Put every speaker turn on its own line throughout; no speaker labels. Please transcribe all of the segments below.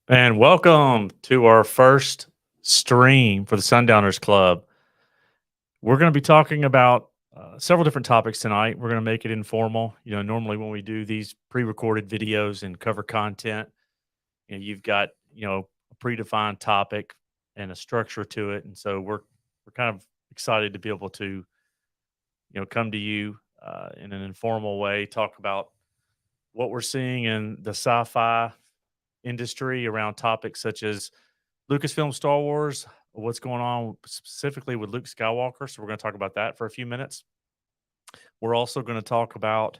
And welcome to our first stream for the Sundowners Club. We're going to be talking about several different topics tonight. We're going to make it informal. Normally when we do these pre-recorded videos and cover content, you've got a predefined topic and a structure to it, and so we're kind of excited to be able to come to you in an informal way, talk about what we're seeing in the sci-fi industry around topics such as Lucasfilm, Star Wars, what's going on specifically with Luke Skywalker. So we're going to talk about that for a few minutes. We're also going to talk about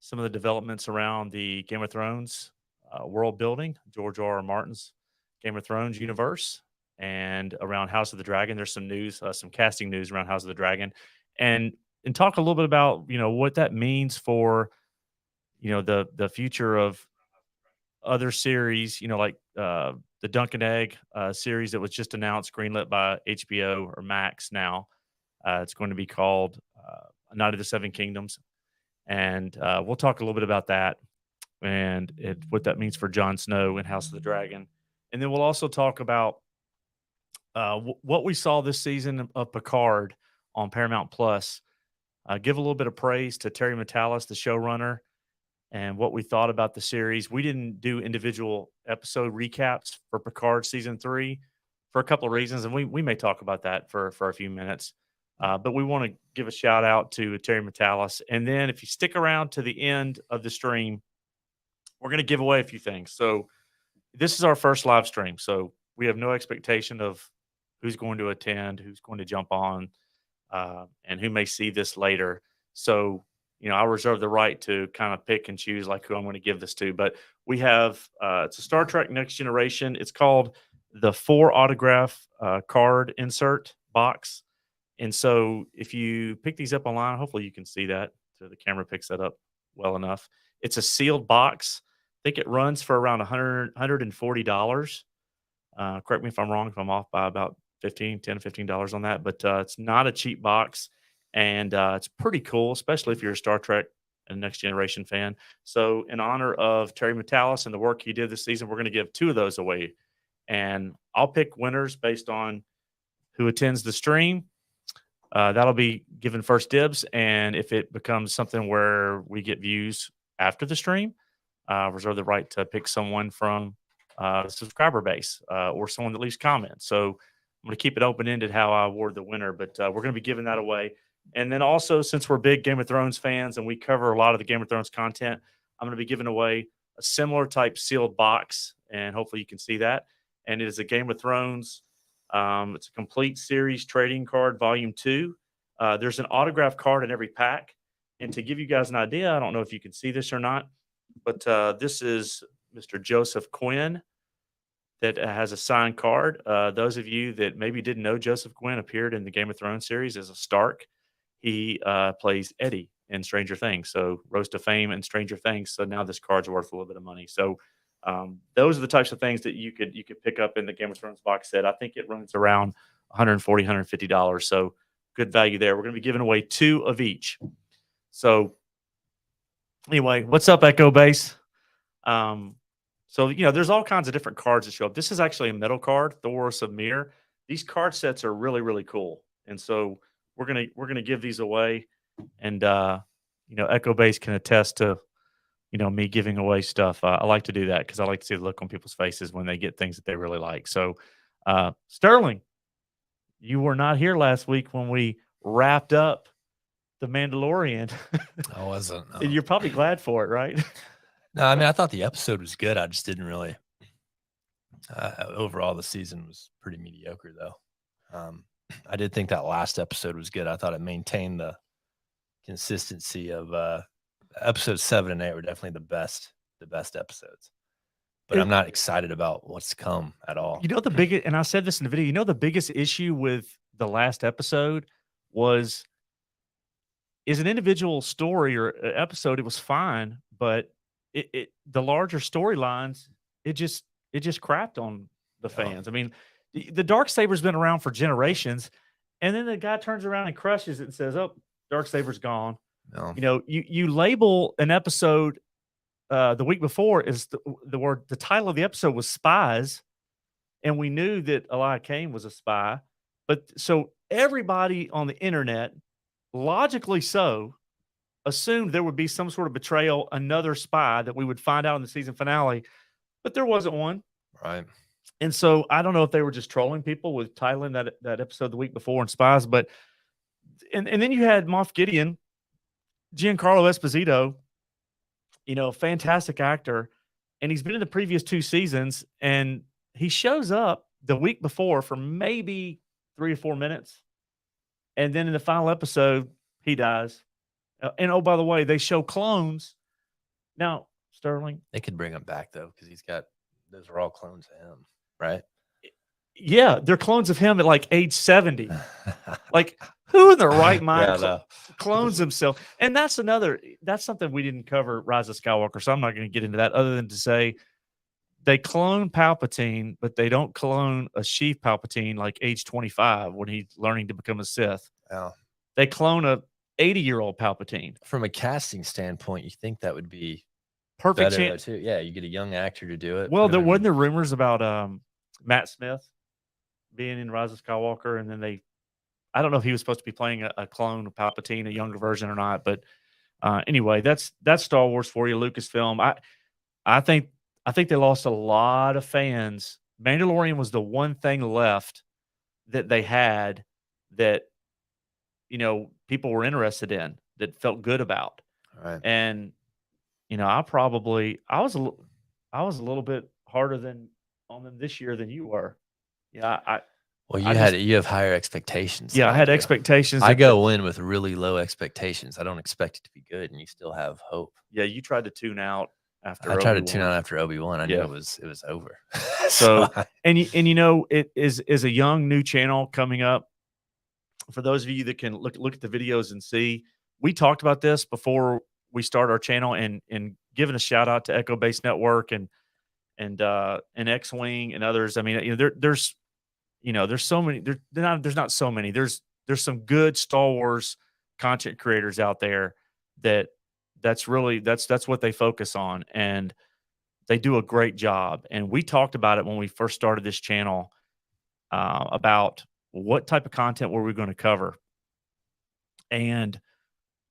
some of the developments around the Game of Thrones world building, George R.R. Martin's Game of Thrones universe, and around House of the Dragon. There's some news, some casting news around House of the Dragon, and talk a little bit about what that means for the future of other series, like the Dunk and Egg series that was just announced, greenlit by HBO or Max now. It's going to be called Night of the Seven Kingdoms. And we'll talk a little bit about that and what that means for Jon Snow and House of the Dragon. And then we'll also talk about what we saw this season of Picard on Paramount Plus. Give a little bit of praise to Terrymatalas, the showrunner, and what we thought about the series. We didn't do individual episode recaps for Picard season 3 for a couple of reasons, and we may talk about that for a few minutes. But we want to give a shout out to Terrymatalas. And then if you stick around to the end of the stream, we're going to give away a few things. So this is our first live stream, so we have no expectation of who's going to attend, who's going to jump on, and who may see this later. So I reserve the right to kind of pick and choose like who I'm going to give this to. But we have it's a Star Trek Next Generation. It's called the 4 autograph card insert box. And so if you pick these up online, hopefully you can see that. So the camera picks that up well enough. It's a sealed box. I think it runs for around $140. Correct me if I'm wrong, if I'm off by about $10 to $15 on that. But it's not a cheap box. And it's pretty cool, especially if you're a Star Trek and Next Generation fan. So in honor of Terrymatalas and the work he did this season, we're going to give 2 of those away. And I'll pick winners based on who attends the stream. That'll be given first dibs. And if it becomes something where we get views after the stream, reserve the right to pick someone from the subscriber base or someone that leaves comments. So I'm going to keep it open-ended how I award the winner, but we're going to be giving that away. And then also, since we're big Game of Thrones fans and we cover a lot of the Game of Thrones content, I'm going to be giving away a similar type sealed box, and hopefully you can see that. And it is a Game of Thrones. It's a complete series trading card, volume 2. There's an autograph card in every pack. And to give you guys an idea, I don't know if you can see this or not, but this is Mr. Joseph Quinn that has a signed card. Those of you that maybe didn't know, Joseph Quinn appeared in the Game of Thrones series as a Stark. He plays Eddie in Stranger Things, so Rose to Fame and Stranger Things. So now this card's worth a little bit of money. So those are the types of things that you could pick up in the Game of Thrones box set. I think it runs around $140, $150. So good value there. We're going to be giving away 2 of each. So anyway, what's up, Echo Base? So there's all kinds of different cards that show up. This is actually a metal card, Thoros of Mir. These card sets are really, really cool. And so we're gonna give these away, and Echo Base can attest to me giving away stuff. I like to do that because I like to see the look on people's faces when they get things that they really like. So Sterling, you were not here last week when we wrapped up The Mandalorian.
I wasn't. No.
You're probably glad for it, right?
No, I mean, I thought the episode was good. I just didn't really. Overall, the season was pretty mediocre, though. I did think that last episode was good. I thought it maintained the consistency of episodes 7 and 8 were definitely the best episodes. But I'm not excited about what's to come at all.
The biggest, and I said this in the video, the biggest issue with the last episode is an individual story or episode. It was fine, but the larger storylines, it just crapped on the fans. I mean, the Darksaber's been around for generations, and then the guy turns around and crushes it and says, "Oh, Darksaber's gone." No. You label an episode the week before is the title of the episode was Spies, and we knew that Elia Kane was a spy. But so everybody on the internet, logically so, assumed there would be some sort of betrayal, another spy that we would find out in the season finale, but there wasn't one.
Right.
And so I don't know if they were just trolling people with titling that episode the week before in Spies, but and then you had Moff Gideon, Giancarlo Esposito, fantastic actor, and he's been in the previous 2 seasons, and he shows up the week before for maybe 3 or 4 minutes, and then in the final episode, he dies. And oh, by the way, they show clones. Now, Sterling,
They could bring him back though, because those are all clones of him, right?
yeah, they're clones of him at like age 70. Like, who in their right mind
no.
clones himself? And that's something we didn't cover Rise of Skywalker, so I'm not going to get into that other than to say they clone Palpatine, but they don't clone a Sheev Palpatine like age 25 when he's learning to become a Sith.
Yeah.
They clone a 80-year-old Palpatine.
From a casting standpoint, you think that would be
Perfect
better
chance.
too. Yeah, you get a young actor to do it.
Well, there wasn't there rumors about Matt Smith being in Rise of Skywalker, and then I don't know if he was supposed to be playing a clone of Palpatine, a younger version or not, but anyway, that's Star Wars for you, Lucasfilm. I think they lost a lot of fans. Mandalorian was the one thing left that they had that people were interested in, that felt good about.
Right.
And I was a little bit harder on them this year than you were. Yeah,
well, you have higher expectations.
Yeah, I had expectations.
I go in with really low expectations. I don't expect it to be good, and you still have hope.
Yeah, you tried to tune out after.
I tried to tune out after Obi-Wan. I knew it was over.
So it is a young new channel coming up. For those of you that can look at the videos and see, we talked about this before we start our channel, and giving a shout out to Echo Base Network and X-Wing and others. I mean, there's so many. There's not so many. There's some good Star Wars content creators out there that's what they focus on, and they do a great job. And we talked about it when we first started this channel about what type of content were we going to cover. And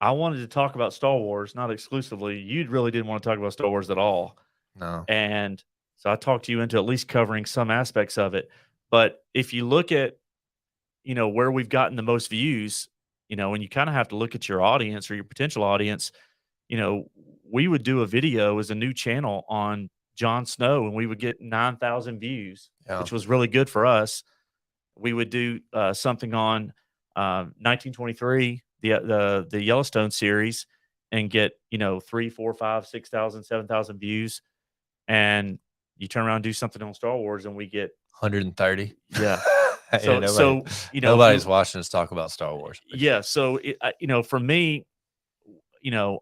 I wanted to talk about Star Wars, not exclusively. You really didn't want to talk about Star Wars at all.
No.
And so I talked you into at least covering some aspects of it. But if you look at, where we've gotten the most views, and you kind of have to look at your audience or your potential audience, we would do a video as a new channel on Jon Snow, and we would get 9,000 views, which was really good for us. We would do something on 1923, the Yellowstone series, and get 3, 4, 5, 6,000, 7,000 views. And you turn around and do something on Star Wars, and we get
130.
Yeah.
Nobody's watching us talk about Star Wars.
Yeah. So for me, I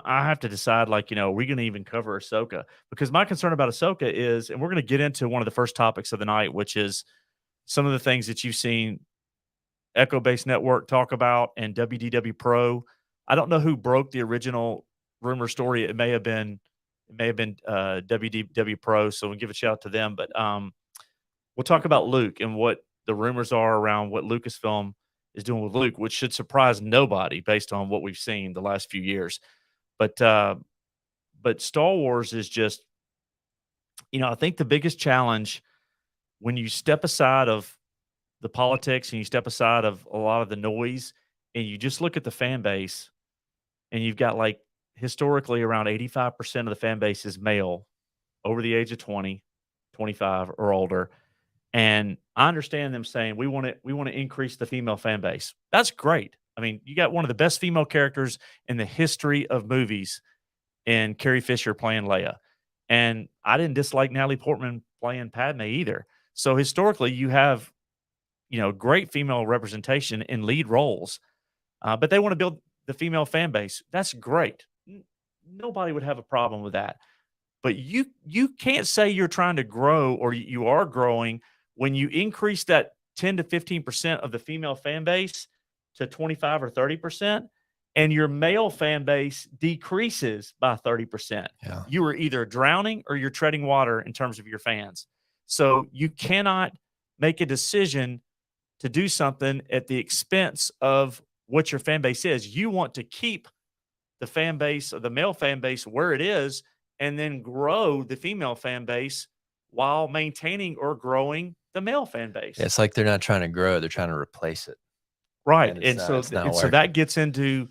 have to decide, we're going to even cover Ahsoka, because my concern about Ahsoka is, and we're going to get into one of the first topics of the night, which is some of the things that you've seen Echo Base Network talk about and WDW Pro. I don't know who broke the original rumor story. It may have been WDW Pro. So we'll give a shout out to them, but we'll talk about Luke and what the rumors are around what Lucasfilm is doing with Luke, which should surprise nobody based on what we've seen the last few years. But Star Wars is just, I think the biggest challenge when you step aside of the politics and you step aside of a lot of the noise and you just look at the fan base, and you've got historically around 85% of the fan base is male over the age of 20, 25 or older. And I understand them saying we want to increase the female fan base. That's great. I mean, you got one of the best female characters in the history of movies in Carrie Fisher playing Leia. And I didn't dislike Natalie Portman playing Padme either. So historically, you have, great female representation in lead roles, but they want to build the female fan base. That's great. Nobody would have a problem with that. But you can't say you're trying to grow, or you are growing, when you increase that 10 to 15% of the female fan base to 25 or 30%, and your male fan base decreases by 30%.
Yeah.
You are either drowning or you're treading water in terms of your fans. So you cannot make a decision to do something at the expense of what your fan base is. You want to keep the fan base or the male fan base where it is and then grow the female fan base while maintaining or growing the male fan base.
It's like they're not trying to grow, they're trying to replace it.
Right.
And
And so
working.
that gets into,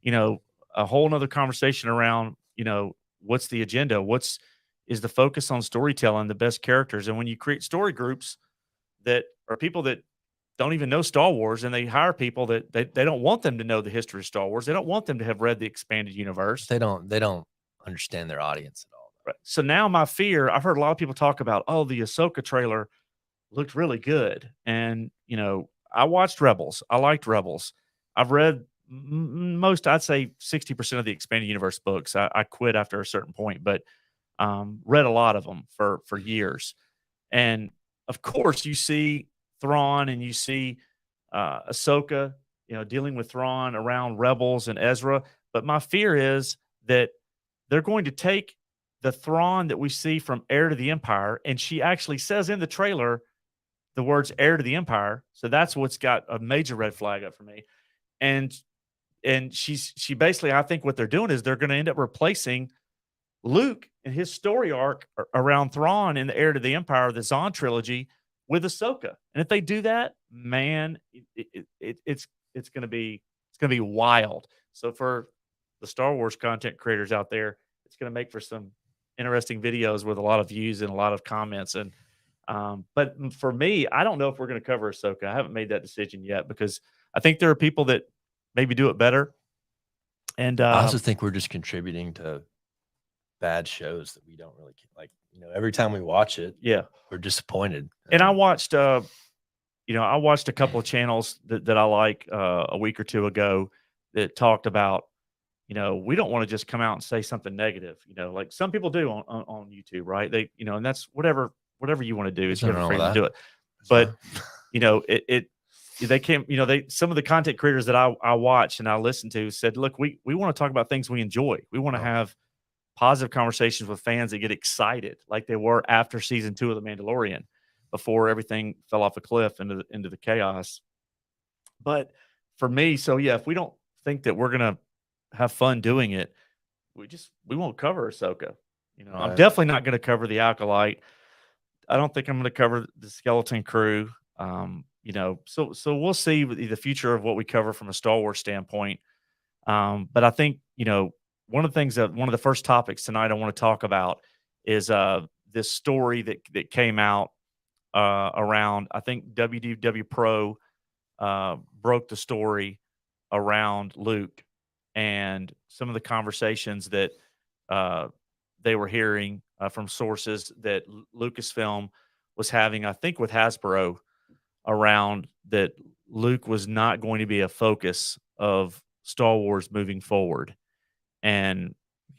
a whole nother conversation around, what's the agenda? Is the focus on storytelling, the best characters? And when you create story groups that are people that don't even know Star Wars, and they hire people that they don't want them to know the history of Star Wars. They don't want them to have read the expanded universe.
They don't understand their audience at all.
Right. So now my fear, I've heard a lot of people talk about, oh, the Ahsoka trailer looked really good. And, I watched Rebels. I liked Rebels. I've read most, I'd say 60% of the expanded universe books. I quit after a certain point, but read a lot of them for years. And of course you see Thrawn and you see Ahsoka, dealing with Thrawn around Rebels and Ezra. But my fear is that they're going to take the Thrawn that we see from Heir to the Empire, and she actually says in the trailer the words Heir to the Empire. So that's what's got a major red flag up for me. And she basically, I think what they're doing is they're going to end up replacing Luke and his story arc around Thrawn in the Heir to the Empire, the Zahn trilogy, with Ahsoka. And if they do that, man, it's going to be wild. So for the Star Wars content creators out there, it's going to make for some interesting videos with a lot of views and a lot of comments. And but for me, I don't know if we're going to cover Ahsoka. I haven't made that decision yet because I think there are people that maybe do it better. And
I also think we're just contributing to bad shows that we don't really like. Every time we watch it,
yeah,
we're disappointed.
And I watched, I watched a couple of channels that I like a week or two ago that talked about, we don't want to just come out and say something negative, like some people do on YouTube, right? They, and that's whatever you want to do is you have a freedom to do it. But, they came, some of the content creators that I watched and I listened to said, look, we want to talk about things we enjoy. We want to have positive conversations with fans that get excited like they were after season 2 of The Mandalorian, before everything fell off a cliff into the chaos. But for me, so yeah, if we don't think that we're gonna have fun doing it, we won't cover Ahsoka. I'm definitely not going to cover the Acolyte. I don't think I'm going to cover the Skeleton Crew. So we'll see the future of what we cover from a Star Wars standpoint. But I think, one of the first topics tonight I want to talk about is this story that came out around, I think WDW Pro broke the story around Luke and some of the conversations that they were hearing from sources that Lucasfilm was having, I think with Hasbro, around that Luke was not going to be a focus of Star Wars moving forward. And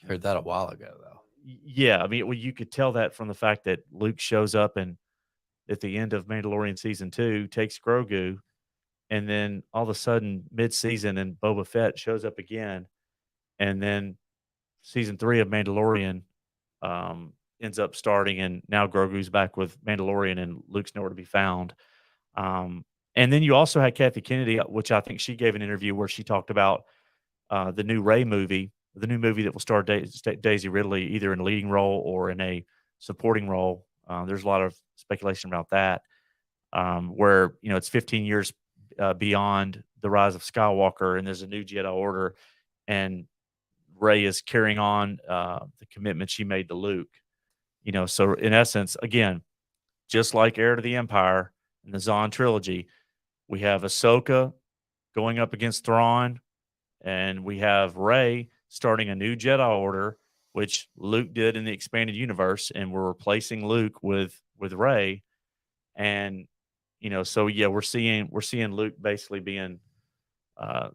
heard that a while ago, though.
Yeah, I mean, well, you could tell that from the fact that Luke shows up and at the end of Mandalorian season 2 takes Grogu, and then all of a sudden mid-season and Boba Fett shows up again, and then season 3 of Mandalorian ends up starting, and now Grogu's back with Mandalorian and Luke's nowhere to be found. And then you also had Kathleen Kennedy, which I think she gave an interview where she talked about the new Rey movie, the new movie that will star Daisy Ridley either in a leading role or in a supporting role. There's a lot of speculation about that, where it's 15 years beyond the rise of Skywalker, and there's a new Jedi Order, and Rey is carrying on the commitment she made to Luke. So in essence, again, just like Heir to the Empire and the Zahn trilogy, we have Ahsoka going up against Thrawn, and we have Rey starting a new Jedi Order, which Luke did in the expanded universe, and we're replacing Luke with Rey. And so yeah, we're seeing Luke basically being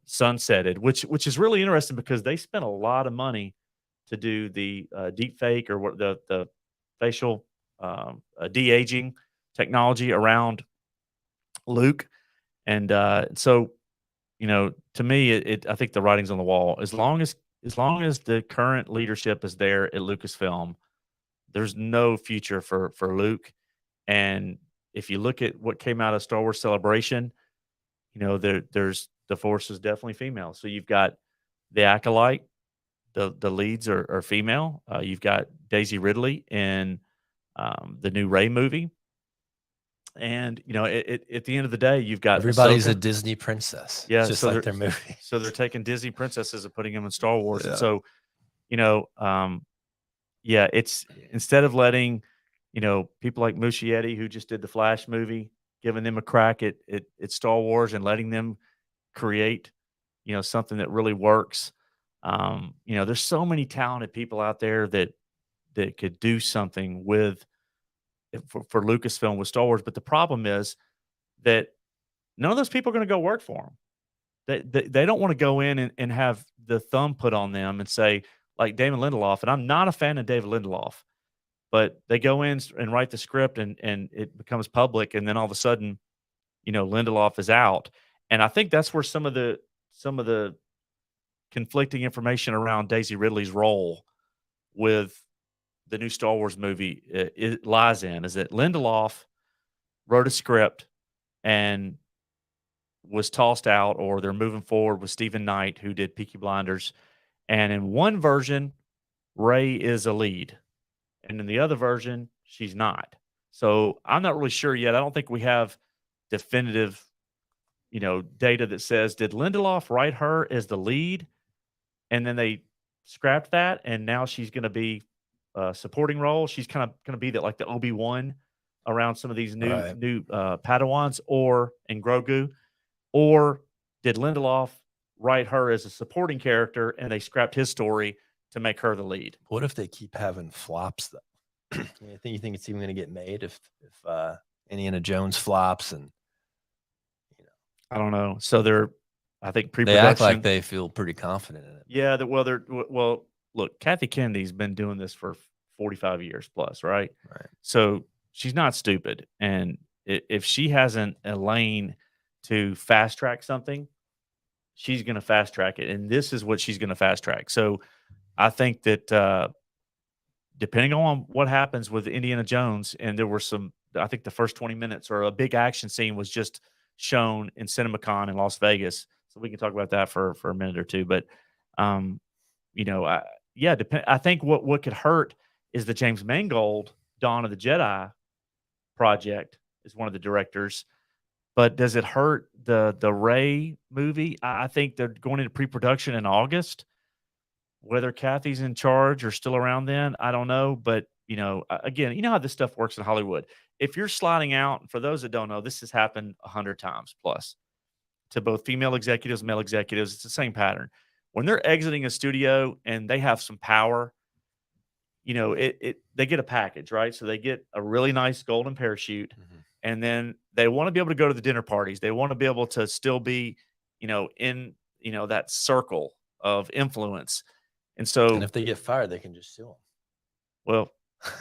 sunsetted, which is really interesting because they spent a lot of money to do the deep fake or what the facial de-aging technology around Luke. And so to me, I think the writing's on the wall. As long as the current leadership is there at Lucasfilm, there's no future for Luke. And if you look at what came out of Star Wars Celebration, there's the Force is definitely female. So you've got the Acolyte, the leads are female. You've got Daisy Ridley in the new Rey movie. And at the end of the day, you've got
everybody's a
Ahsoka.
Disney princess.
Yeah,
It's just
so
like
they're
their movie.
so they're taking Disney princesses and putting them in Star Wars.
Yeah.
And so, it's instead of letting people like Muschietti, who just did the Flash movie, giving them a crack at Star Wars and letting them create something that really works. There's so many talented people out there that could do something with for Lucasfilm with Star Wars. But the problem is that none of those people are going to go work for them. They don't want to go in and have the thumb put on them and say, like Damon Lindelof, and I'm not a fan of David Lindelof, but they go in and write the script and it becomes public, and then all of a sudden, Lindelof is out. And I think that's where some of the conflicting information around Daisy Ridley's role with the new Star Wars movie it lies in, is that Lindelof wrote a script and was tossed out, or they're moving forward with Stephen Knight, who did Peaky Blinders. And in one version, Rey is a lead, and in the other version, she's not. So I'm not really sure yet. I don't think we have definitive, data that says, did Lindelof write her as the lead, and then they scrapped that, and now she's going to be a supporting role. She's kind of going to be like the Obi-Wan around some of these new Padawans and Grogu, or did Lindelof write her as a supporting character and they scrapped his story to make her the lead?
What if they keep having flops though? You think it's even going to get made if Indiana Jones flops? And
I don't know. So I think
they act like they feel pretty confident in it.
Yeah, well, look, Kathy Kennedy's been doing this for 45 years plus, right?
Right.
So she's not stupid, and if she hasn't a lane to fast track something, she's going to fast track it, and this is what she's going to fast track. So I think that depending on what happens with Indiana Jones, and there were I think the first 20 minutes or a big action scene was just shown in CinemaCon in Las Vegas. So we can talk about that for a minute or two. But, I think what could hurt is the James Mangold Dawn of the Jedi project is one of the directors. But does it hurt the Rey movie? I think they're going into pre-production in August. Whether Kathy's in charge or still around then, I don't know. But, again, you know how this stuff works in Hollywood. If you're sliding out, for those that don't know, this has happened 100 times plus to both female executives, male executives. It's the same pattern. When they're exiting a studio and they have some power, they get a package, right? So they get a really nice golden parachute, and then they want to be able to go to the dinner parties. They want to be able to still be, in that circle of influence. And so,
and if they get fired, they can just sue them.
Well,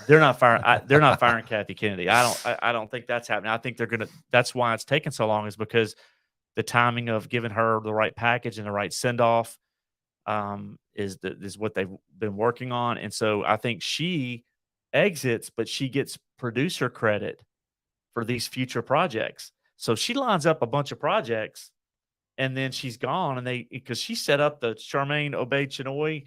they're not firing. They're not firing Kathy Kennedy. I don't think that's happening. I think they're gonna. That's why it's taken so long, is because the timing of giving her the right package and the right send off is what they've been working on. And so I think she exits, but she gets producer credit for these future projects. So she lines up a bunch of projects, and then she's gone. And because she set up the Charmaine Obaid-Chinoy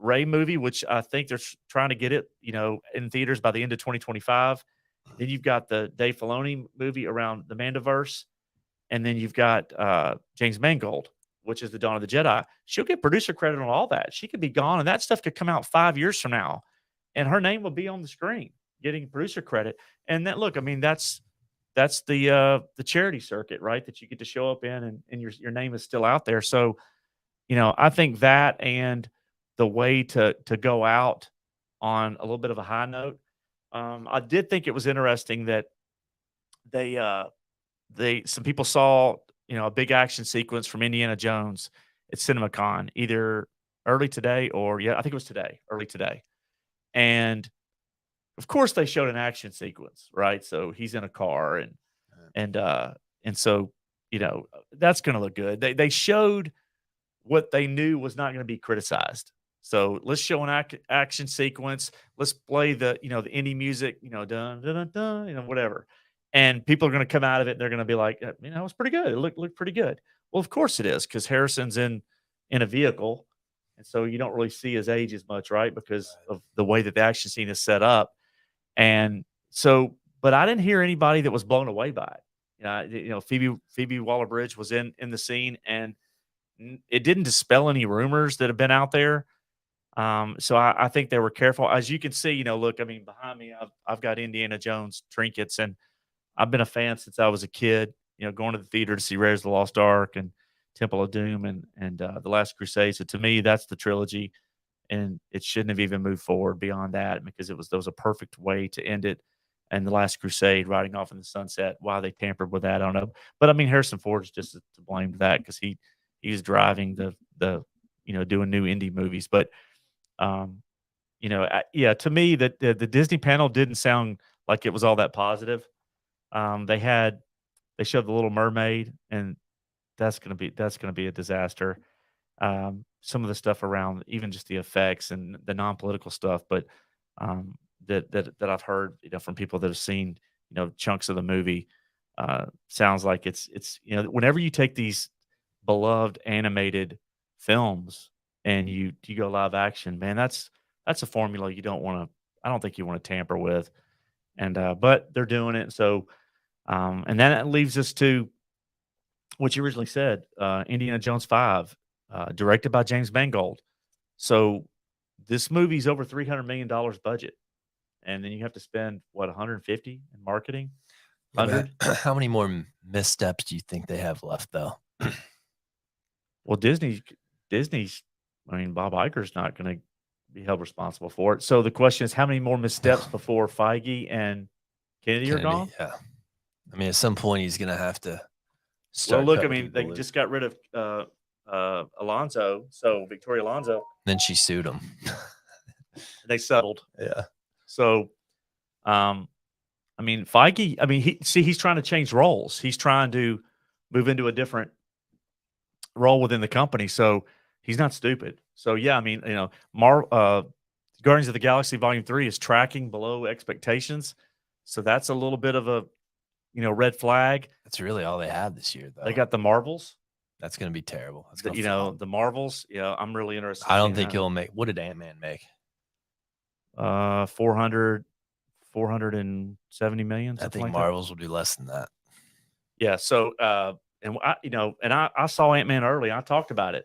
Rey movie, which I think they're trying to get it, in theaters by the end of 2025. Then you've got the Davefiloni movie around the Mandoverse, and then you've got James Mangold, which is the Dawn of the Jedi. She'll get producer credit on all that. She could be gone, and that stuff could come out 5 years from now, and her name will be on the screen getting producer credit. And look, I mean, that's the charity circuit, right? That you get to show up in, and your name is still out there. So, I think that, and the way to go out on a little bit of a high note. I did think it was interesting that some people saw, a big action sequence from Indiana Jones at CinemaCon, either early today or I think it was early today. And of course they showed an action sequence, right? So he's in a car and so, that's going to look good. They showed what they knew was not going to be criticized. So let's show an action sequence. Let's play the the indie music, dun dun dun dun, whatever, and people are going to come out of it. And they're going to be like, it was pretty good. It looked pretty good. Well, of course it is, because Harrison's in a vehicle, and so you don't really see his age as much, right? Because of the way that the action scene is set up, and so, but I didn't hear anybody that was blown away by it. Phoebe Waller-Bridge was in the scene, and it didn't dispel any rumors that have been out there. So I think they were careful. As you can see, look, I mean, behind me, I've got Indiana Jones trinkets, and I've been a fan since I was a kid. Going to the theater to see Raiders of the Lost Ark and Temple of Doom and The Last Crusade. So to me, that's the trilogy, and it shouldn't have even moved forward beyond that, because there was a perfect way to end it. And The Last Crusade, riding off in the sunset. Why they tampered with that, I don't know. But I mean, Harrison Ford is just to blame for that, because he's driving the doing new indie movies. But yeah, to me, that the Disney panel didn't sound like it was all that positive. They showed The Little Mermaid, and that's gonna be a disaster. Some of the stuff around, even just the effects and the non-political stuff, but that I've heard, from people that have seen, chunks of the movie, sounds like it's whenever you take these beloved animated films and you go live action, man, that's a formula you don't want to. I don't think you want to tamper with, and but they're doing it. So, and then it leaves us to what you originally said, Indiana Jones 5, directed by James Mangold. So this movie's over $300 million budget, and then you have to spend what, 150 in marketing. 100.
How many more missteps do you think they have left, though?
Well, Disney's. I mean, Bob Iger's not going to be held responsible for it. So the question is, how many more missteps before Feige and Kennedy are gone?
Yeah, I mean, at some point he's going to have to.
Well, look, I mean, they just got rid of Alonso, so Victoria Alonso.
Then she sued him.
They settled.
Yeah.
So, I mean, Feige. I mean, he's trying to change roles. He's trying to move into a different role within the company. So he's not stupid. So yeah, I mean, Guardians of the Galaxy Volume 3 is tracking below expectations. So that's a little bit of a red flag.
That's really all they have this year, though.
They got the Marvels.
That's going to be terrible. That's
the Marvels. Yeah, I'm really interested.
I don't think he'll make. What did Ant-Man make?
470 million.
I think Marvels will do less than that.
Yeah. So, and I saw Ant-Man early. I talked about it.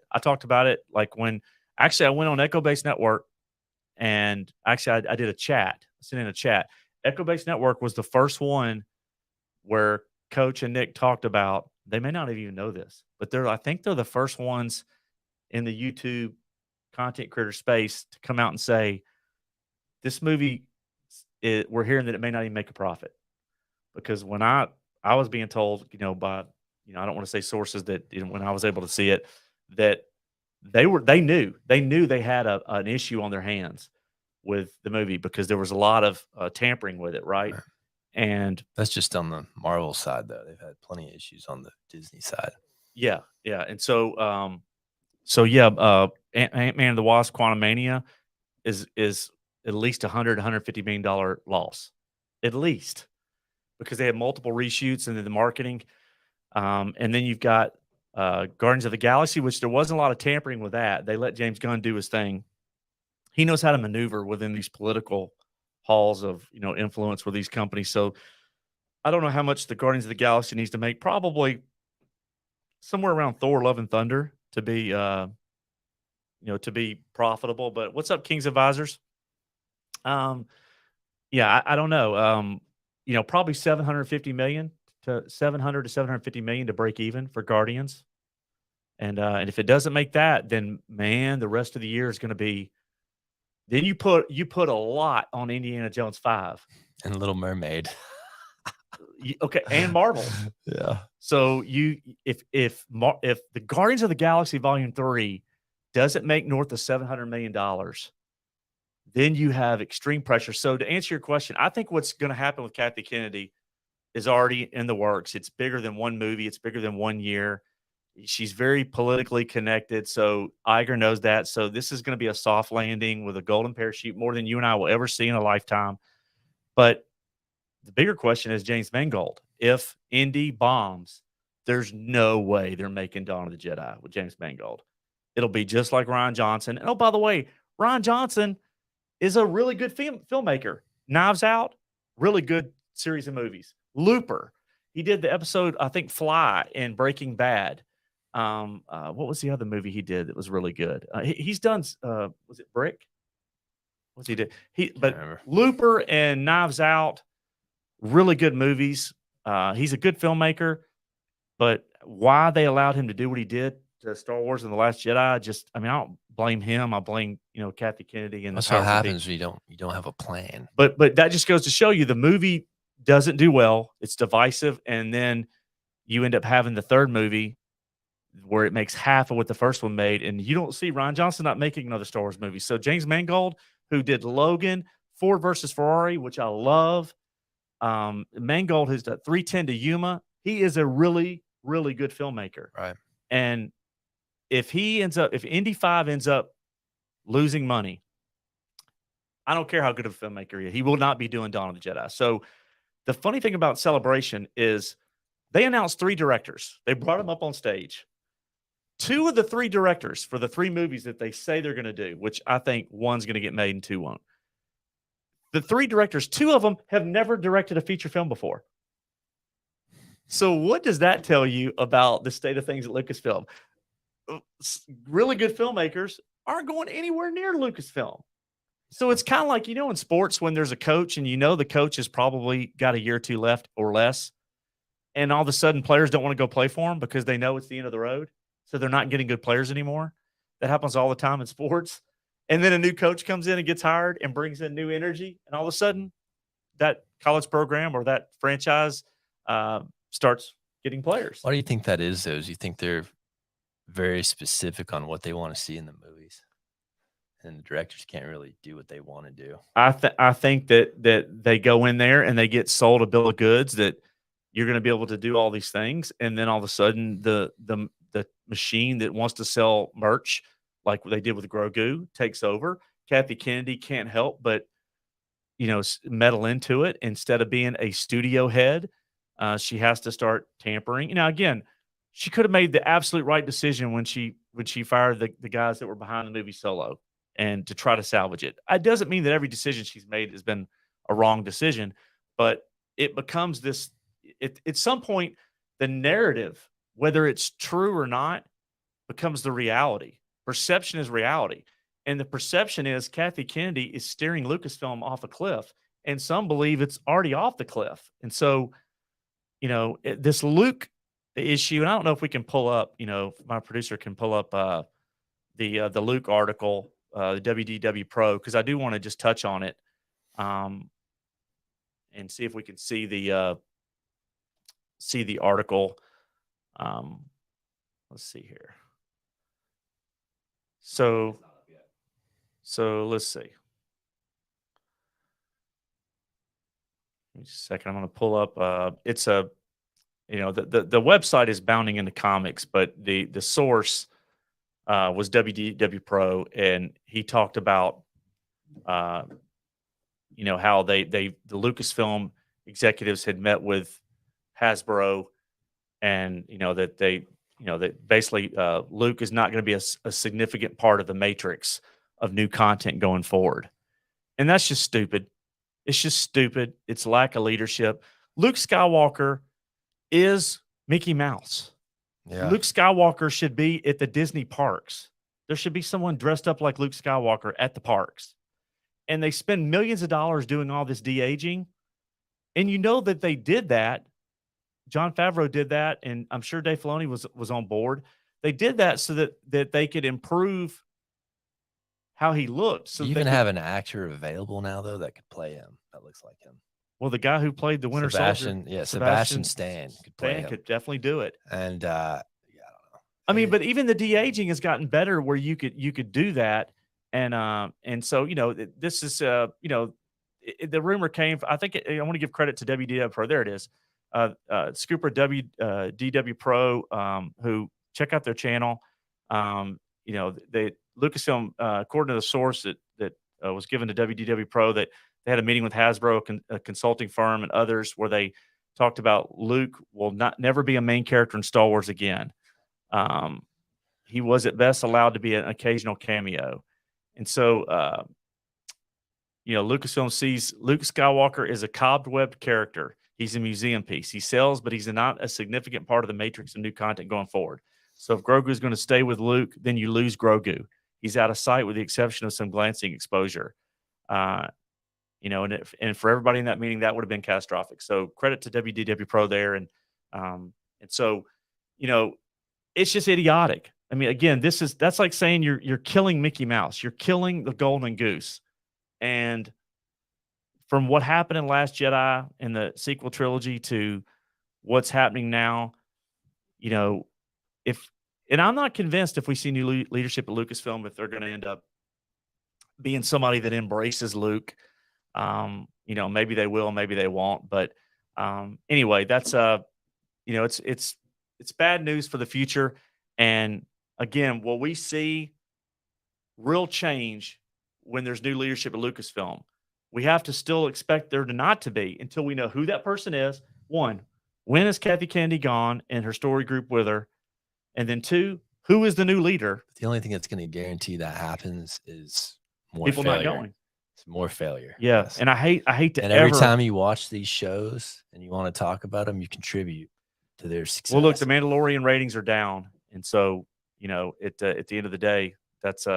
Like when actually I went on Echo Base Network, and actually I did a chat. I sent in a chat. Echo Base Network was the first one where Coach and Nick talked about. They may not even know this, but I think they're the first ones in the YouTube content creator space to come out and say, this movie, we're hearing that it may not even make a profit. Because when I was being told, by, I don't want to say sources that, when I was able to see it, that they knew they had an issue on their hands with the movie, because there was a lot of tampering with it. Right. And
that's just on the Marvel side, though. They've had plenty of issues on the Disney side.
Yeah. Yeah. And so, Ant-Man and the Wasp: Quantumania is at least $150 million loss, at least, because they had multiple reshoots and then the marketing. And then you've got Guardians of the Galaxy, which there wasn't a lot of tampering with that. They let James Gunn do his thing. He knows how to maneuver within these political halls of, influence with these companies. So I don't know how much the Guardians of the Galaxy needs to make. Probably somewhere around Thor: Love and Thunder to be, to be profitable. But what's up, King's Advisors? Yeah, I don't know. Probably 750 million to 700 to 750 million to break even for Guardians. And if it doesn't make that, then man, the rest of the year is going to be. Then you put a lot on Indiana Jones 5
and Little Mermaid.
Okay, and Marvel.
Yeah.
So if the Guardians of the Galaxy Volume 3 doesn't make north of $700 million, then you have extreme pressure. So to answer your question, I think what's going to happen with Kathleen Kennedy is already in the works. It's bigger than one movie. It's bigger than 1 year. She's very politically connected, so Iger knows that. So this is going to be a soft landing with a golden parachute, more than you and I will ever see in a lifetime. But the bigger question is James Mangold. If Indy bombs, there's no way they're making Dawn of the Jedi with James Mangold. It'll be just like Rian Johnson. And oh, by the way, Rian Johnson is a really good filmmaker. Knives Out, really good series of movies. Looper, he did the episode, I think, Fly in Breaking Bad. What was the other movie he did that was really good? He's done. Was it Brick? What's he did? But Looper and Knives Out, really good movies. He's a good filmmaker, but why they allowed him to do what he did to Star Wars and The Last Jedi, I don't blame him. I blame Kathy Kennedy and
that's what happens when you don't have a plan.
But that just goes to show you the movie doesn't do well. It's divisive, and then you end up having the third movie where it makes half of what the first one made, and you don't see Rian Johnson not making another Star Wars movie. So James Mangold, who did Logan, Ford versus Ferrari, which I love. Mangold has done 310 to Yuma. He is a really, really good filmmaker.
Right.
And if Indy 5 ends up losing money, I don't care how good of a filmmaker he is. He will not be doing Dawn of the Jedi. So the funny thing about Celebration is they announced 3 directors. They brought them up on stage. 2 of the 3 directors for the 3 movies that they say they're going to do, which I think one's going to get made and 2 won't. The 3 directors, 2 of them have never directed a feature film before. So what does that tell you about the state of things at Lucasfilm? Really good filmmakers aren't going anywhere near Lucasfilm. So it's kind of like, in sports when there's a coach and the coach has probably got a year or 2 left or less, and all of a sudden players don't want to go play for him because they know it's the end of the road. So they're not getting good players anymore. That happens all the time in sports. And then a new coach comes in and gets hired and brings in new energy. And all of a sudden that college program or that franchise starts getting players.
Why do you think that is, though? Do you think they're very specific on what they want to see in the movies, and the directors can't really do what they want to do?
I think that they go in there and they get sold a bill of goods that you're going to be able to do all these things, and then all of a sudden the machine that wants to sell merch, like they did with Grogu, takes over. Kathy Kennedy can't help but meddle into it. Instead of being a studio head, she has to start tampering. Again, she could have made the absolute right decision when she fired the guys that were behind the movie Solo and to try to salvage it. It doesn't mean that every decision she's made has been a wrong decision, but it becomes this at some point, the narrative, whether it's true or not, becomes the reality. Perception is reality. And the perception is Kathy Kennedy is steering Lucasfilm off a cliff, and some believe it's already off the cliff. And so, this Luke issue, and I don't know if we can pull up, if my producer can pull up the Luke article, the WDW Pro, because I do want to just touch on it and see if we can see the article. Let's see here. So let's see. Just a second. I'm going to pull up. It's the website is Bounding into Comics, but the source was WDW Pro, and he talked about how the Lucasfilm executives had met with Hasbro, and that basically Luke is not going to be a significant part of the matrix of new content going forward. And that's just stupid. It's just stupid. It's lack of leadership. Luke Skywalker is Mickey Mouse.
Yeah.
Luke Skywalker should be at the Disney parks. There should be someone dressed up like Luke Skywalker at the parks. And they spend millions of dollars doing all this de-aging. And that they did that. Jonfavreau did that, and I'm sure Davefiloni was on board. They did that so that they could improve how he looked. So
you even have an actor available now, though, that could play him. That looks like him.
Well, the guy who played the Winter Soldier,
Sebastian Stan could play him.
Could definitely do it.
And I don't know.
I mean, but even the de-aging has gotten better where you could do that, and so this is the rumor came. I think I want to give credit to WDW Pro. There it is. Scooper DW Pro, who check out their channel. They Lucasfilm, according to the source that was given to WDW Pro, that they had a meeting with Hasbro, a consulting firm, and others where they talked about Luke will never be a main character in Star Wars again. He was at best allowed to be an occasional cameo. And so, Lucasfilm sees Luke Skywalker as a cobwebbed character. He's a museum piece. He sells, but he's not a significant part of the matrix of new content going forward. So if Grogu is going to stay with Luke, then you lose Grogu. He's out of sight with the exception of some glancing exposure. And for everybody in that meeting, that would have been catastrophic. So credit to WDW Pro there. And so, it's just idiotic. I mean, again, that's like saying you're killing Mickey Mouse. You're killing the golden goose. And from what happened in Last Jedi and the sequel trilogy to what's happening now, and I'm not convinced if we see new leadership at Lucasfilm, if they're going to end up being somebody that embraces Luke. Maybe they will, maybe they won't. But anyway, that's it's bad news for the future. And again, will we see real change when there's new leadership at Lucasfilm? We have to still expect there to not to be until we know who that person is. One, when is Kathy Kennedy gone and her story group with her? And then two, who is the new leader?
The only thing that's going to guarantee that happens is more
people
failure.
Not going.
It's more failure.
Yeah. Yes. And I hate to.
And every time you watch these shows and you want to talk about them, you contribute to their success.
Well, look, the Mandalorian ratings are down, and so at the end of the day, that's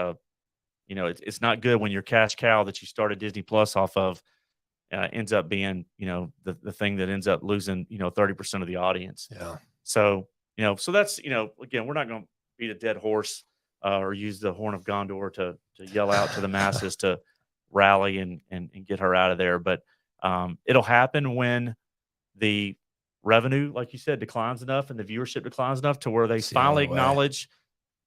it's not good when your cash cow that you started Disney Plus off of ends up being the thing that ends up losing 30% of the audience.
Yeah.
So so that's again, we're not going to beat a dead horse or use the horn of Gondor to yell out to the masses to rally and get her out of there. But it'll happen when the revenue, like you said, declines enough and the viewership declines enough to where they finally acknowledge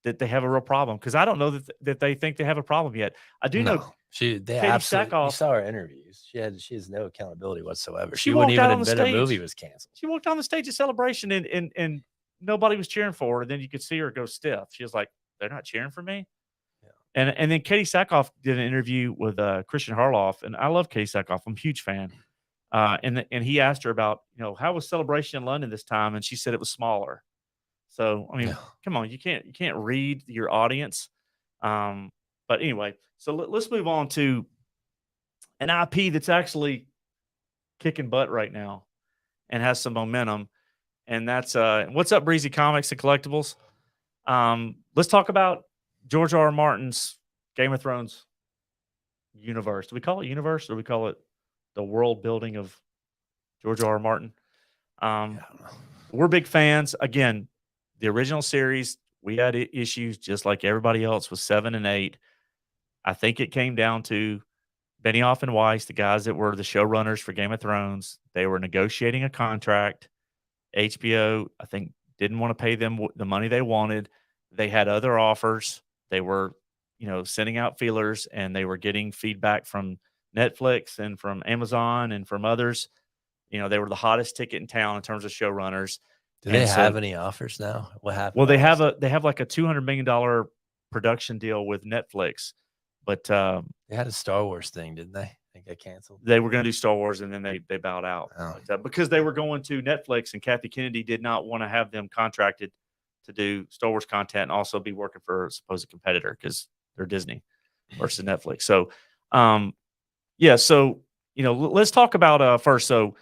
that they have a real problem. Because I don't know that they think they have a problem yet. I do know
they
Katie
absolutely.
Sackhoff,
you saw her interviews. She has no accountability whatsoever.
She
wouldn't even
admit
a movie was canceled.
She walked on the stage at Celebration and nobody was cheering for her. And then you could see her go stiff. She was like, "They're not cheering for me." Yeah. And then Katie Sackhoff did an interview with Christian Harloff, and I love Katie Sackhoff. I'm a huge fan. And he asked her about how was Celebration in London this time, and she said it was smaller. So I mean, come on, you can't read your audience. But anyway, so let's move on to an IP that's actually kicking butt right now and has some momentum. And that's what's up, Breezy Comics and Collectibles. Let's talk about George R.R. Martin's Game of Thrones universe. Do we call it universe or do we call it the world building of George R.R. Martin? We're big fans. Again, the original series, we had issues just like everybody else with 7 and 8. I think it came down to Benioff and Weiss, the guys that were the showrunners for Game of Thrones. They were negotiating a contract. HBO, I think, didn't want to pay them the money they wanted. They had other offers. They were, sending out feelers, and they were getting feedback from Netflix and from Amazon and from others. They were the hottest ticket in town in terms of showrunners.
Do they have any offers now? What happened?
Well, they have like a $200 million production deal with Netflix, but
they had a Star Wars thing, didn't they? I think they canceled.
They were going to do Star Wars, and then they bowed out because they were going to Netflix, and Kathy Kennedy did not want to have them contracted to do Star Wars content and also be working for a supposed competitor because they're Disney versus Netflix. So, so let's talk about first. So,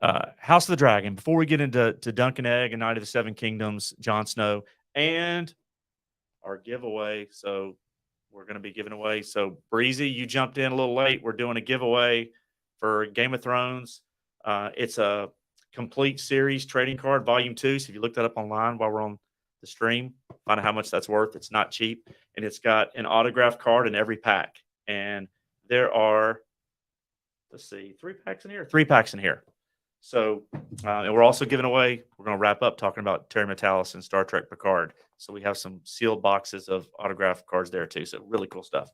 House of the Dragon. Before we get into Dunk and Egg and Night of the Seven Kingdoms, Jon Snow, and our giveaway. So we're going to be giving away. So Breezy, you jumped in a little late. We're doing a giveaway for Game of Thrones. It's a complete series trading card, volume 2. So if you look that up online while we're on the stream, find out how much that's worth. It's not cheap. And it's got an autograph card in every pack. And there are, let's see, 3 packs in here? 3 packs in here. So, and we're also giving away, we're going to wrap up talking about terrymatalas and Star Trek Picard. So we have some sealed boxes of autograph cards there too. So really cool stuff.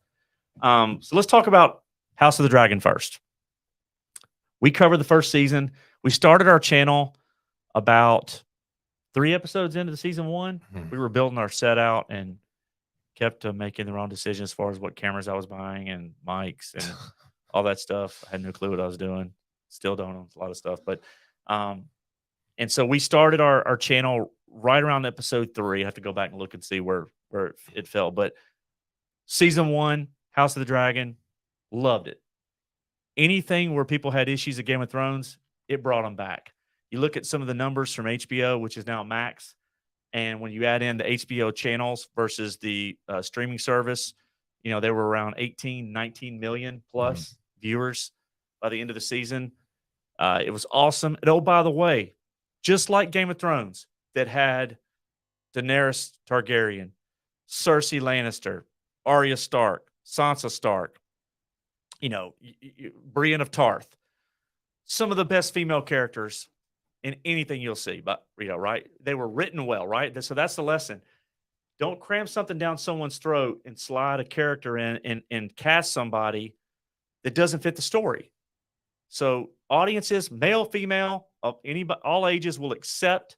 So let's talk about House of the Dragon first. We covered the first season. we started our channel about 3 episodes into the season 1. We were building our set out and kept making the wrong decision as far as what cameras I was buying and mics and all that stuff. I had no clue what I was doing. Still don't know a lot of stuff, but and so we started our channel right around episode 3. I have to go back and look and see where it fell, but season 1, House of the Dragon, loved it. Anything where people had issues at Game of Thrones, it brought them back. You look at some of the numbers from HBO, which is now Max, and when you add in the HBO channels versus the streaming service, you know, they were around 18, 19 million plus viewers by the end of the season. It was awesome. And oh, by the way, just like Game of Thrones, that had Daenerys Targaryen, Cersei Lannister, Arya Stark, Sansa Stark, you know, Brienne of Tarth, some of the best female characters in anything you'll see. But, you know, right? They were written well, right? So that's the lesson. Don't cram something down someone's throat and slide a character in and cast somebody that doesn't fit the story. So audiences, male, female, of anybody, all ages, will accept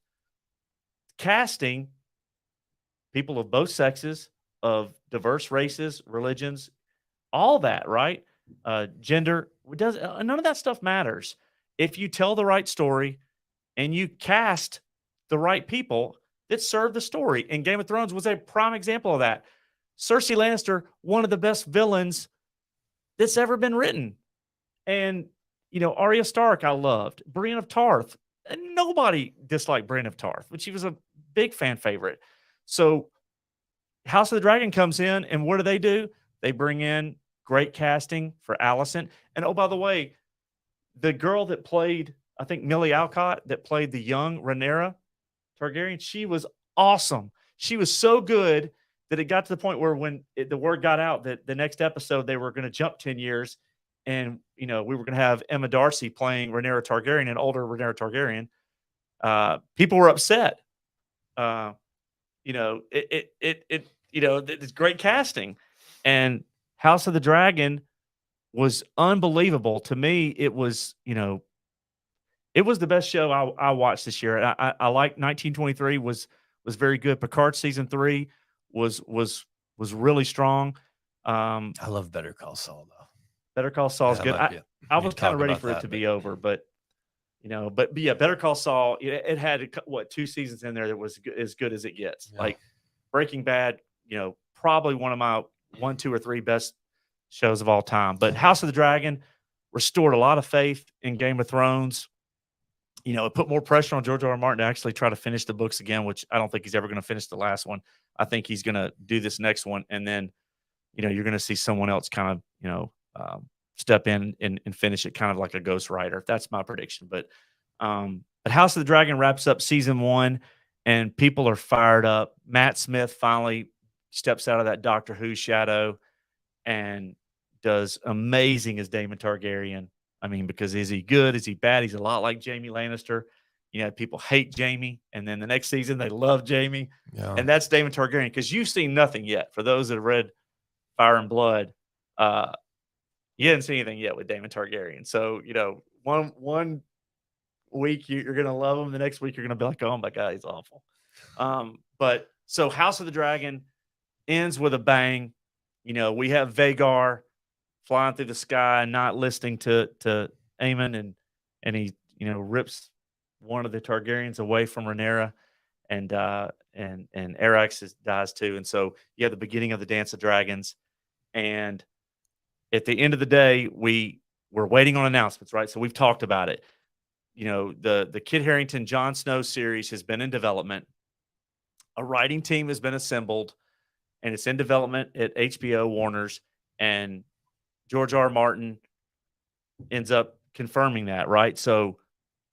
casting people of both sexes, of diverse races, religions, all that, right? Gender, none of that stuff matters. If you tell the right story and you cast the right people that serve the story. And Game of Thrones was a prime example of that. Cersei Lannister, one of the best villains that's ever been written. And, you know, Arya Stark, I loved. Brienne of Tarth, and nobody disliked Brienne of Tarth, but she was a big fan favorite. So House of the Dragon comes in, and what do? They bring in great casting for Alicent. And oh, by the way, the girl that played, I think Millie Alcott, that played the young Rhaenyra Targaryen, she was awesome. She was so good that it got to the point where when the word got out that the next episode they were going to jump 10 years and, you know, we were going to have Emma Darcy playing Rhaenyra Targaryen, an older Rhaenyra Targaryen, people were upset. You know, it's great casting. And House of the Dragon was unbelievable. To me, it was, you know, it was the best show I watched this year. I like 1923 was very good. Picard season 3 was really strong.
I love Better Call Saul though.
Better Call Saul is good. I was kind of ready for it to be over, but you know, but yeah, Better Call Saul. It had 2 seasons in there that was as good as it gets. Yeah. Like Breaking Bad, you know, probably one of my 1, 2, or 3 best shows of all time. But House of the Dragon restored a lot of faith in Game of Thrones. You know, it put more pressure on George R.R. Martin to actually try to finish the books again, which I don't think he's ever going to finish the last one. I think he's going to do this next one, and then, you know, you're going to see someone else kind of, you know, step in and finish it, kind of like a ghostwriter. That's my prediction. But House of the Dragon wraps up season 1, and people are fired up. Matt Smith finally steps out of that Doctor Who shadow and does amazing as Daemon Targaryen. I mean, because is he good? Is he bad? He's a lot like Jaime Lannister. You know, people hate Jaime, and then the next season they love Jaime. Yeah. And that's Daemon Targaryen, because you've seen nothing yet. For those that have read Fire and Blood, you haven't seen anything yet with Daemon Targaryen. So, you know, one week you're going to love him. The next week you're going to be like, oh my God, he's awful. But so House of the Dragon ends with a bang. You know, we have Vhagar flying through the sky, not listening to Aemon, and he, you know, rips one of the Targaryens away from Rhaenyra, and Arax dies too. And so you have the beginning of the Dance of Dragons, and at the end of the day, we're waiting on announcements, right? So we've talked about it. You know, the Kit Harington Jon Snow series has been in development. A writing team has been assembled, and it's in development at HBO, Warner's, and George R.R. Martin ends up confirming that, right? So,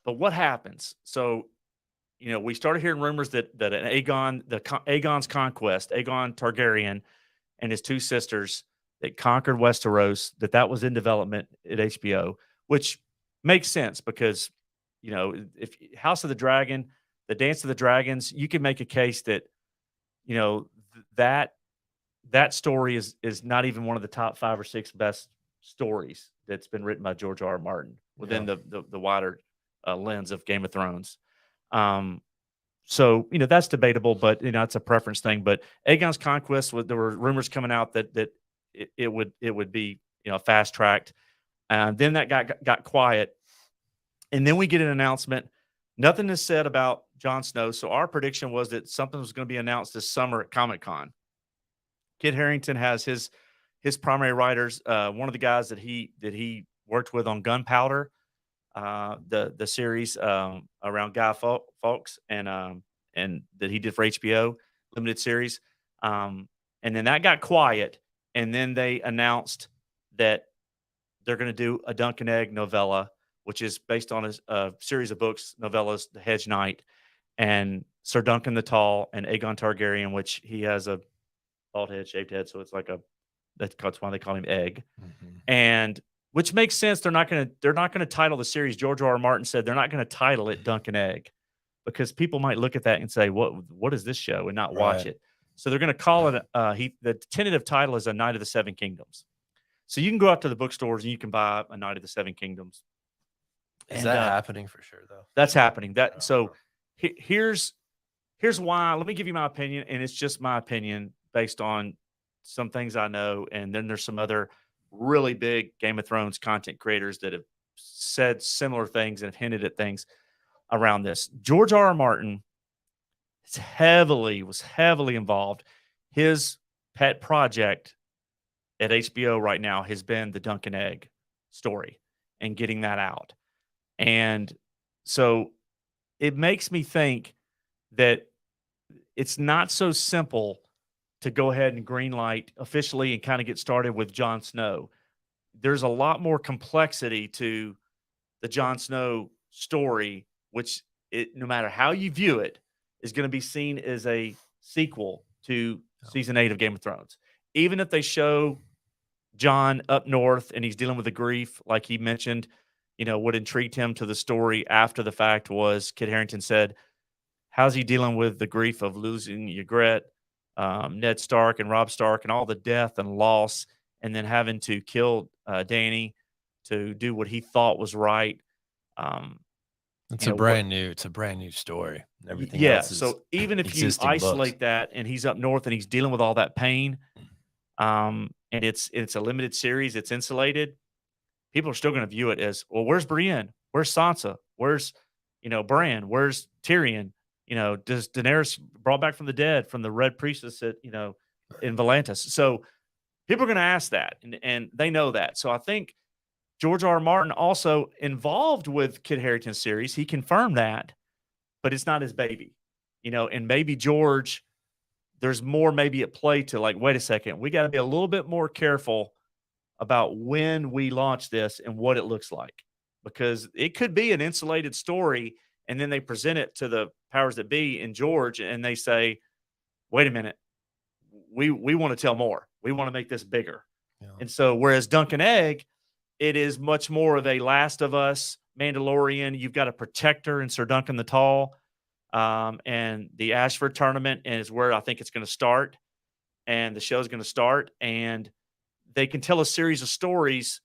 but what happens? So, you know, we started hearing rumors that an Aegon's conquest, Aegon Targaryen and his 2 sisters that conquered Westeros, that was in development at HBO, which makes sense because, you know, if House of the Dragon, the Dance of the Dragons, you can make a case that, you know, that story is not even one of the top 5 or 6 best stories that's been written by George R.R. Martin within the wider lens of Game of Thrones. So that's debatable, but it's a preference thing. But Aegon's Conquest, there were rumors coming out that it would be fast tracked, and then that got quiet, and then we get an announcement. Nothing is said about Jon Snow, so our prediction was that something was going to be announced this summer at Comic-Con. Kit Harington has his primary writers. One of the guys that he worked with on Gunpowder, the series around Guy Fawkes, and that he did for HBO limited series. And then that got quiet, and then they announced that they're going to do a Dunk and Egg novella, which is based on a series of books, novellas, The Hedge Knight, and Sir Duncan the Tall, and Aegon Targaryen, which he has a bald head, shaved head, so it's like that's why they call him Egg. Mm-hmm. And which makes sense. They're not gonna title the series. George R.R. Martin said they're not gonna title it Dunk and Egg because people might look at that and say, what is this show, and not watch it. So they're gonna call it the tentative title is A Knight of the Seven Kingdoms. So you can go out to the bookstores and you can buy A Knight of the Seven Kingdoms.
Is that happening for sure though?
That's happening. Here's why. Let me give you my opinion, and it's just my opinion based on some things I know, and then there's some other really big Game of Thrones content creators that have said similar things and have hinted at things around this. George R.R. Martin was heavily involved. His pet project at HBO right now has been the Dunk and Egg story and getting that out. And so it makes me think that it's not so simple to go ahead and greenlight officially and kind of get started with Jon Snow. There's a lot more complexity to the Jon Snow story, which no matter how you view it, is going to be seen as a sequel to season 8 of Game of Thrones. Even if they show Jon up north and he's dealing with the grief, like he mentioned, what intrigued him to the story after the fact was Kit Harington said, how's he dealing with the grief of losing Ygritte, Ned Stark and Robb Stark, and all the death and loss, and then having to kill Dany to do what he thought was right.
It's a brand new story. Everything else is
so even if you isolate that, and he's up north and he's dealing with all that pain, and it's a limited series, it's insulated, people are still going to view it as, well, where's Brienne? Where's Sansa? Where's Bran? Where's Tyrion? Does Daenerys brought back from the dead from the Red Priestess at in Volantis? So people are going to ask that, and they know that. So I think George R.R. Martin also involved with Kit Harington's series. He confirmed that, but it's not his baby, and maybe George, there's more maybe at play to like, wait a second, we got to be a little bit more careful about when we launch this and what it looks like, because it could be an insulated story. And then they present it to the powers that be in George, and they say, wait a minute, we want to tell more. We want to make this bigger. Yeah. And so whereas Dunk and Egg, it is much more of a Last of Us, Mandalorian. You've got a protector in Sir Duncan the Tall, and the Ashford tournament, and is where I think it's going to start. And the show's going to start, and they can tell a series of stories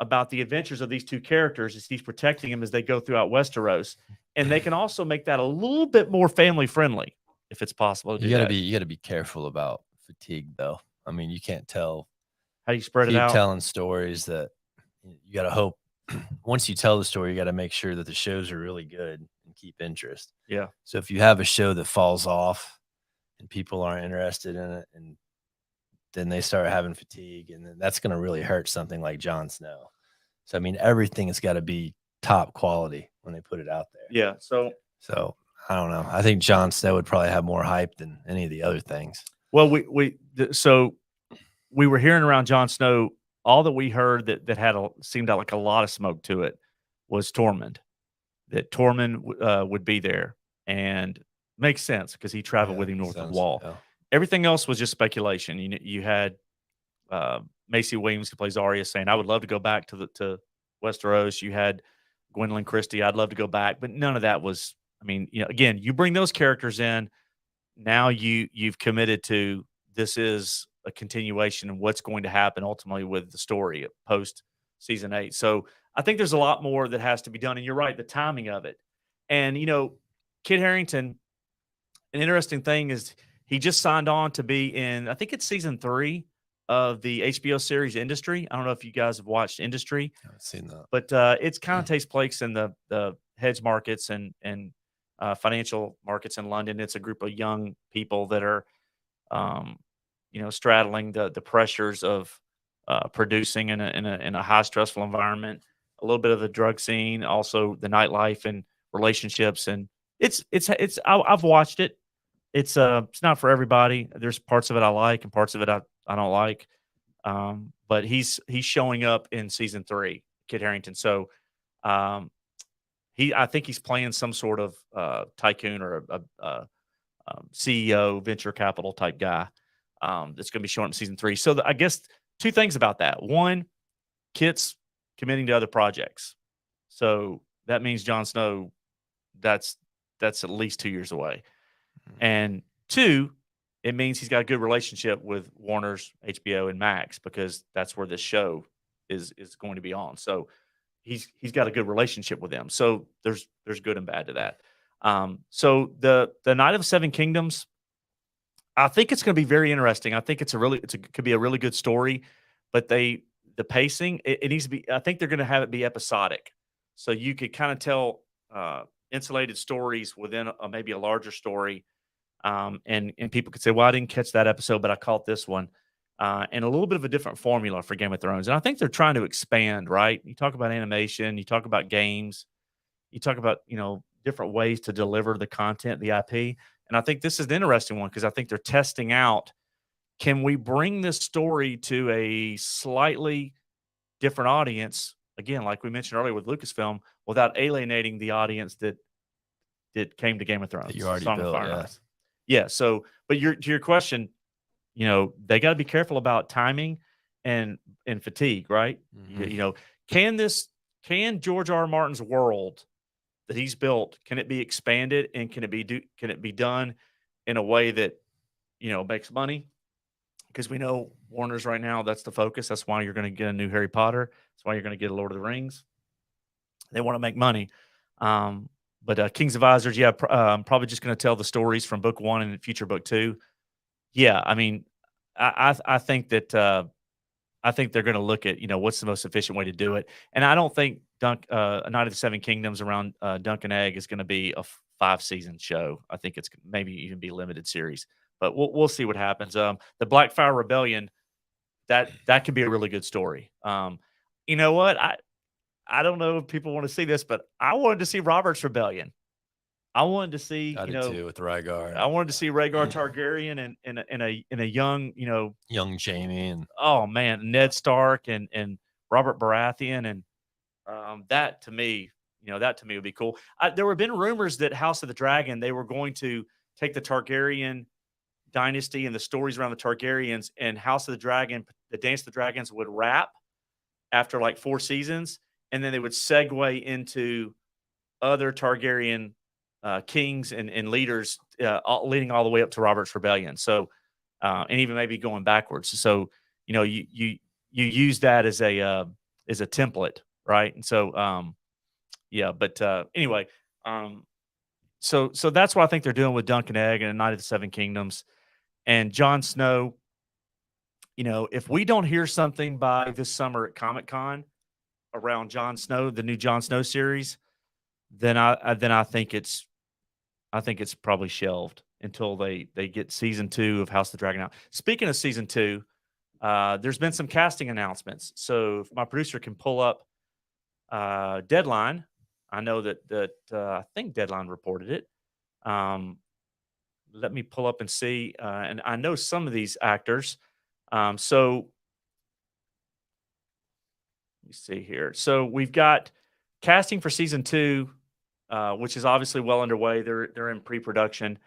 about the adventures of these two characters as he's protecting them as they go throughout Westeros. And they can also make that a little bit more family friendly, if it's possible to do that.
You gotta be careful about fatigue, though. I mean, you can't tell
how you spread it out.
Keep telling stories that you gotta hope. Once you tell the story, you gotta make sure that the shows are really good and keep interest.
Yeah.
So if you have a show that falls off and people aren't interested in it, and then they start having fatigue, and then that's gonna really hurt something like Jon Snow. So I mean, everything has got to be top quality when they put it out there.
Yeah. So
I don't know. I think Jon Snow would probably have more hype than any of the other things.
Well, we were hearing around Jon Snow, all that we heard that had seemed like a lot of smoke to it was Tormund. That Tormund would be there, and makes sense because he traveled with him north of the Wall. Yeah. Everything else was just speculation. You had Macy Williams, who plays Arya, saying, I would love to go back to Westeros. You had Gwendolyn Christie, I'd love to go back. But none of that was, again, you bring those characters in, now you've committed to this is a continuation of what's going to happen ultimately with the story post season 8. So I think there's a lot more that has to be done. And you're right, the timing of it. And, Kit Harington, an interesting thing is he just signed on to be in, I think it's season 3 of the HBO series Industry. I don't know if you guys have watched Industry.
I haven't seen that.
But it's kind of takes place in the hedge markets and financial markets in London. It's a group of young people that are, straddling the pressures of producing in a high stressful environment. A little bit of the drug scene, also the nightlife and relationships, and I've watched it. It's not for everybody. There's parts of it I like and parts of it I don't like. But he's showing up in season 3, Kit Harington. So I think he's playing some sort of tycoon or a CEO, venture capital type guy that's going to be showing up in season 3. So I guess 2 things about that. One, Kit's committing to other projects. So that means Jon Snow, that's at least 2 years away. And 2, it means he's got a good relationship with Warner's, HBO, and Max, because that's where this show is going to be on. So he's got a good relationship with them. So there's good and bad to that. So the Night of the Seven Kingdoms, I think it's going to be very interesting. I think it could be a really good story, but the pacing, it needs to be. I think they're going to have it be episodic, so you could kind of tell insulated stories within maybe a larger story. And people could say, well, I didn't catch that episode, but I caught this one. And a little bit of a different formula for Game of Thrones. And I think they're trying to expand, right? You talk about animation, you talk about games, you talk about, different ways to deliver the content, the IP. And I think this is an interesting one because I think they're testing out, can we bring this story to a slightly different audience? Again, like we mentioned earlier with Lucasfilm, without alienating the audience that came to Game of Thrones.
That you already
Song of
built,
Fire and
yeah.
Ice. Yeah. So, but to your question, they got to be careful about timing and fatigue, right?
Mhm.
Can George R.R. Martin's world that he's built, can it be expanded and can it be done in a way that, makes money? Because we know Warner's right now, that's the focus. That's why you're going to get a new Harry Potter. That's why you're going to get a Lord of the Rings. They want to make money. But Kings of Azors, yeah, I'm probably just going to tell the stories from book 1 and future book 2. Yeah, I mean, I think that I think they're going to look at what's the most efficient way to do it, and I don't think A Night of the Seven Kingdoms around Dunk and Egg is going to be a 5-season show. I think it's maybe even be a limited series, but we'll see what happens. The Blackfire Rebellion, that could be a really good story. You know what? I don't know if people want to see this, but I wanted to see Robert's Rebellion. I wanted to see,
I did too with Rhaegar.
I wanted to see Rhaegar Targaryen and in a young,
young Jamie and
oh man, Ned Stark and Robert Baratheon, and that to me would be cool. There have been rumors that House of the Dragon, they were going to take the Targaryen dynasty and the stories around the Targaryens, and House of the Dragon, the Dance of the Dragons would wrap after like 4 seasons, and then they would segue into other Targaryen kings and leaders, leading all the way up to Robert's Rebellion. So, and even maybe going backwards. So, you use that as a template, right? And so, yeah. But anyway, so that's what I think they're doing with Dunk and Egg and A Night of the Seven Kingdoms and Jon Snow. If we don't hear something by this summer at Comic-Con around Jon Snow, the new Jon Snow series, then I think it's probably shelved until they get season 2 of House of the Dragon out. Speaking of season 2, there's been some casting announcements. So if my producer can pull up Deadline, I know that I think Deadline reported it. Let me pull up and see. And I know some of these actors. So let me see here. So we've got casting for season 2. Which is obviously well underway. They're in pre-production.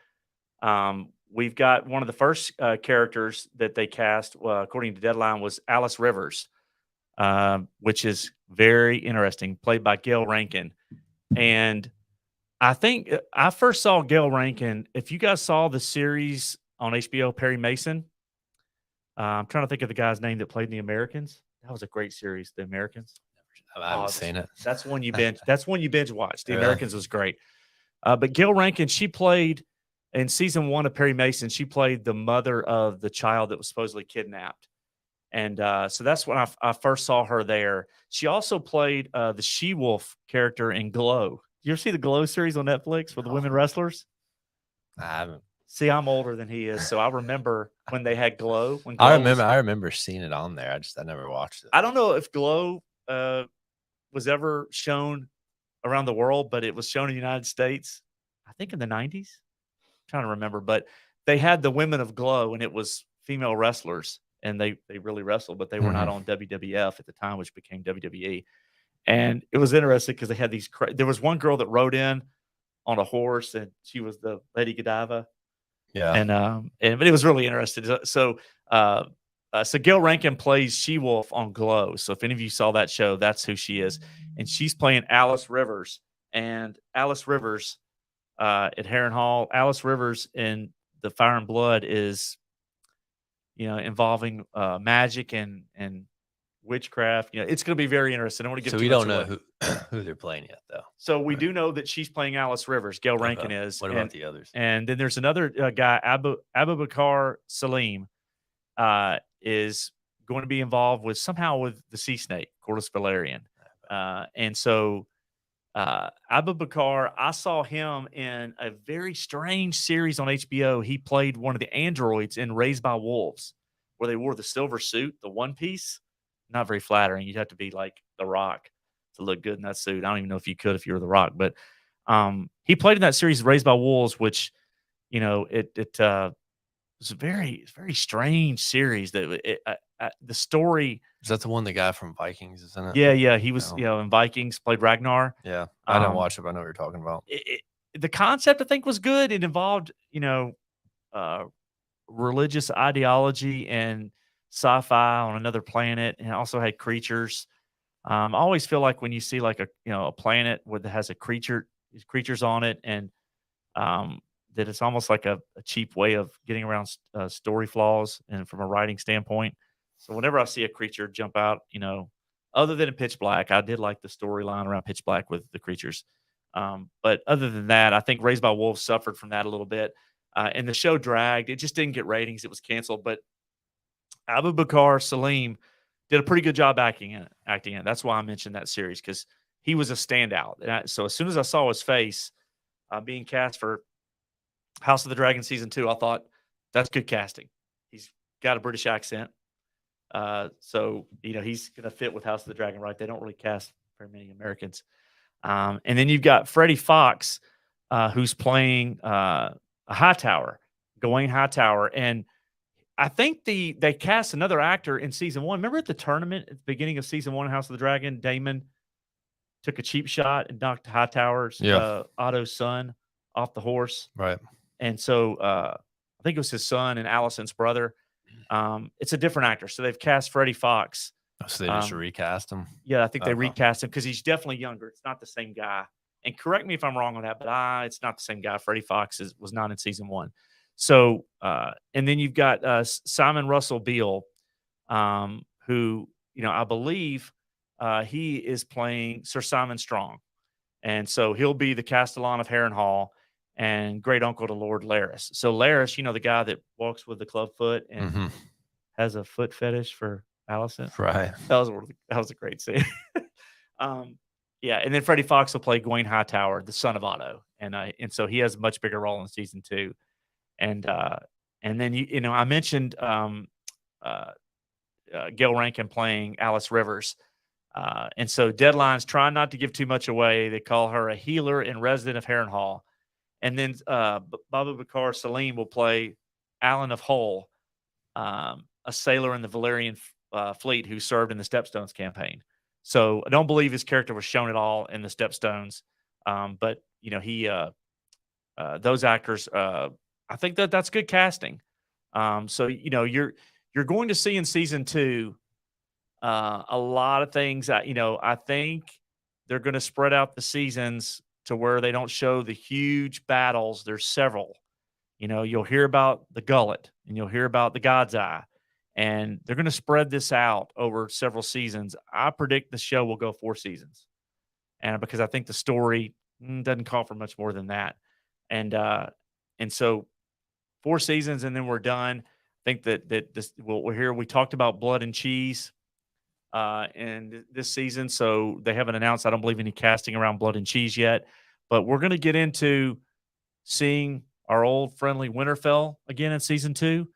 We've got one of the first characters that they cast, according to Deadline, was Alice Rivers, which is very interesting, played by Gail Rankin. And I think I first saw Gail Rankin. If you guys saw the series on HBO, Perry Mason, I'm trying to think of the guy's name that played in The Americans. That was a great series, The Americans.
I haven't seen it.
That's one you binge. That's one you binge watch. The
Really?
Americans was great. But Gail Rankin, she played in season 1 of Perry Mason. She played the mother of the child that was supposedly kidnapped. And so that's when I first saw her there. She also played the She-Wolf character in Glow. You ever see the Glow series on Netflix with the women wrestlers?
I haven't.
See, I'm older than he is, so I remember when they had Glow. When
I
Glow
I remember seeing it on there. I never watched it.
I don't know if Glow was ever shown around the world, but it was shown in the United States, I think in the 90s. I'm trying to remember, but they had the women of Glow, and it was female wrestlers, and they really wrestled, but they were not on WWF at the time, which became WWE. And it was interesting because they had these. There was one girl that rode in on a horse, and she was the Lady Godiva.
Yeah,
but it was really interesting. So Gail Rankin plays She-Wolf on Glow. So if any of you saw that show, that's who she is, and she's playing Alice Rivers. And Alice Rivers at Harrenhal, Alice Rivers in the Fire and Blood is, involving magic and witchcraft. It's going to be very interesting. I don't want to give.
So
too
we
much
don't know
away.
who they're playing yet, though.
So we do know that she's playing Alice Rivers. Gail Rankin is.
What about the others?
And then there's another guy, Abubakar Salim, is going to be involved somehow with the sea snake, Cordus Valerian. And so Abubakar, I saw him in a very strange series on HBO. He played one of the androids in Raised by Wolves, where they wore the silver suit, the one piece. Not very flattering. You'd have to be like The Rock to look good in that suit. I don't even know if you could if you were The Rock, but he played in that series Raised by Wolves, which it was a very strange series. That the story.
Is that the one the guy from Vikings is in it?
Yeah, he was in Vikings, played Ragnar.
Yeah, I didn't watch it, but I know what you're talking about.
The concept I think was good. It involved religious ideology and sci-fi on another planet, and also had creatures. I always feel like when you see like a planet that has creatures on it, and that it's almost like a cheap way of getting around story flaws and from a writing standpoint. So whenever I see a creature jump out, other than in Pitch Black, I did like the storyline around Pitch Black with the creatures. But other than that, I think Raised by Wolves suffered from that a little bit. And the show dragged. It just didn't get ratings. It was canceled. But Abubakar Salim did a pretty good job acting in it. That's why I mentioned that series, because he was a standout. So as soon as I saw his face being cast for House of the Dragon season 2, I thought that's good casting. He's got a British accent. So he's going to fit with House of the Dragon, right? They don't really cast very many Americans. And then you've got Freddie Fox, who's playing a Hightower, Gawain Hightower. And I think they cast another actor in season 1. Remember at the tournament at the beginning of season 1 of House of the Dragon, Daemon took a cheap shot and knocked Hightower's Otto's son off the horse.
Right.
And so I think it was his son and Allison's brother. It's a different actor. So they've cast Freddie Fox.
So they just recast him?
Yeah, I think they recast him because he's definitely younger. It's not the same guy. And correct me if I'm wrong on that, but it's not the same guy. Freddie Fox was not in season 1. So, and then you've got Simon Russell Beale, who, I believe he is playing Sir Simon Strong. And so he'll be the Castellan of Harrenhal and great uncle to Lord Larys. So Larys, the guy that walks with the club foot and has a foot fetish for Allison.
Right.
That was a great scene. Yeah, and then Freddie Fox will play Gawain Hightower, the son of Otto, and so he has a much bigger role in season 2. And then I mentioned Gail Rankin playing Alice Rivers, and so Deadline's trying not to give too much away. They call her a healer and resident of Harrenhal, and then Abubakar Salim will play Alan of Hull, a sailor in the Valerian fleet who served in the Stepstones campaign. So I don't believe his character was shown at all in the Stepstones, but he those actors. I think that's good casting. So you're going to see in season 2 a lot of things. I think they're going to spread out the seasons to where they don't show the huge battles. There's several. You'll hear about the Gullet, and you'll hear about the God's Eye, and they're going to spread this out over several seasons. I predict the show will go 4 seasons, and because I think the story doesn't call for much more than that, and so 4 seasons and then we're done. I think that this we're here. We talked about Blood and Cheese and this season, so they haven't announced. I don't believe any casting around Blood and Cheese yet, but we're going to get into seeing our old friendly Winterfell again in season 2.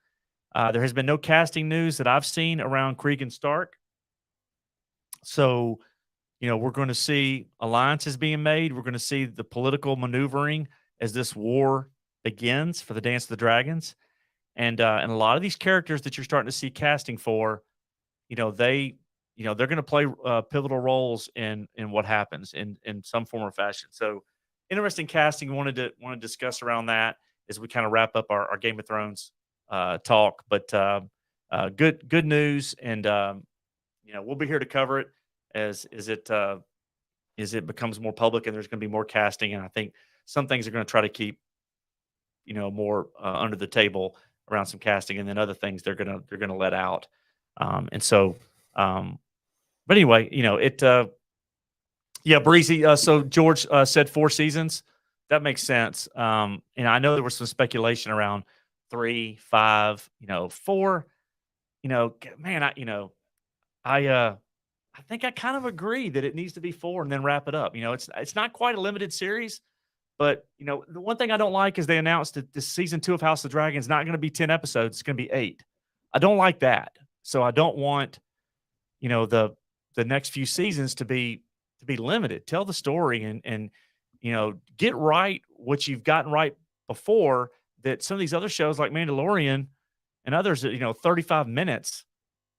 There has been no casting news that I've seen around Krieg and Stark. So, we're going to see alliances being made. We're going to see the political maneuvering as this war begins for the Dance of the Dragons. And a lot of these characters that you're starting to see casting for, they're going to play pivotal roles in what happens in some form or fashion. So, interesting casting. Want to discuss around that as we kind of wrap up our Game of Thrones talk. But good news, and we'll be here to cover it as it becomes more public, and there's going to be more casting. And I think some things are going to try to keep more under the table around some casting, and then other things they're gonna let out. But anyway, yeah, Breezy. So George said 4 seasons. That makes sense. And I know there was some speculation around 3, 5, 4. Man, I think I kind of agree that it needs to be 4 and then wrap it up. It's not quite a limited series, but the one thing I don't like is they announced that this season 2 of House of the Dragon is not going to be 10 episodes; it's going to be 8. I don't like that, so I don't want the next few seasons to be limited. Tell the story and get right what you've gotten right before. That some of these other shows like Mandalorian and others, 35 minutes.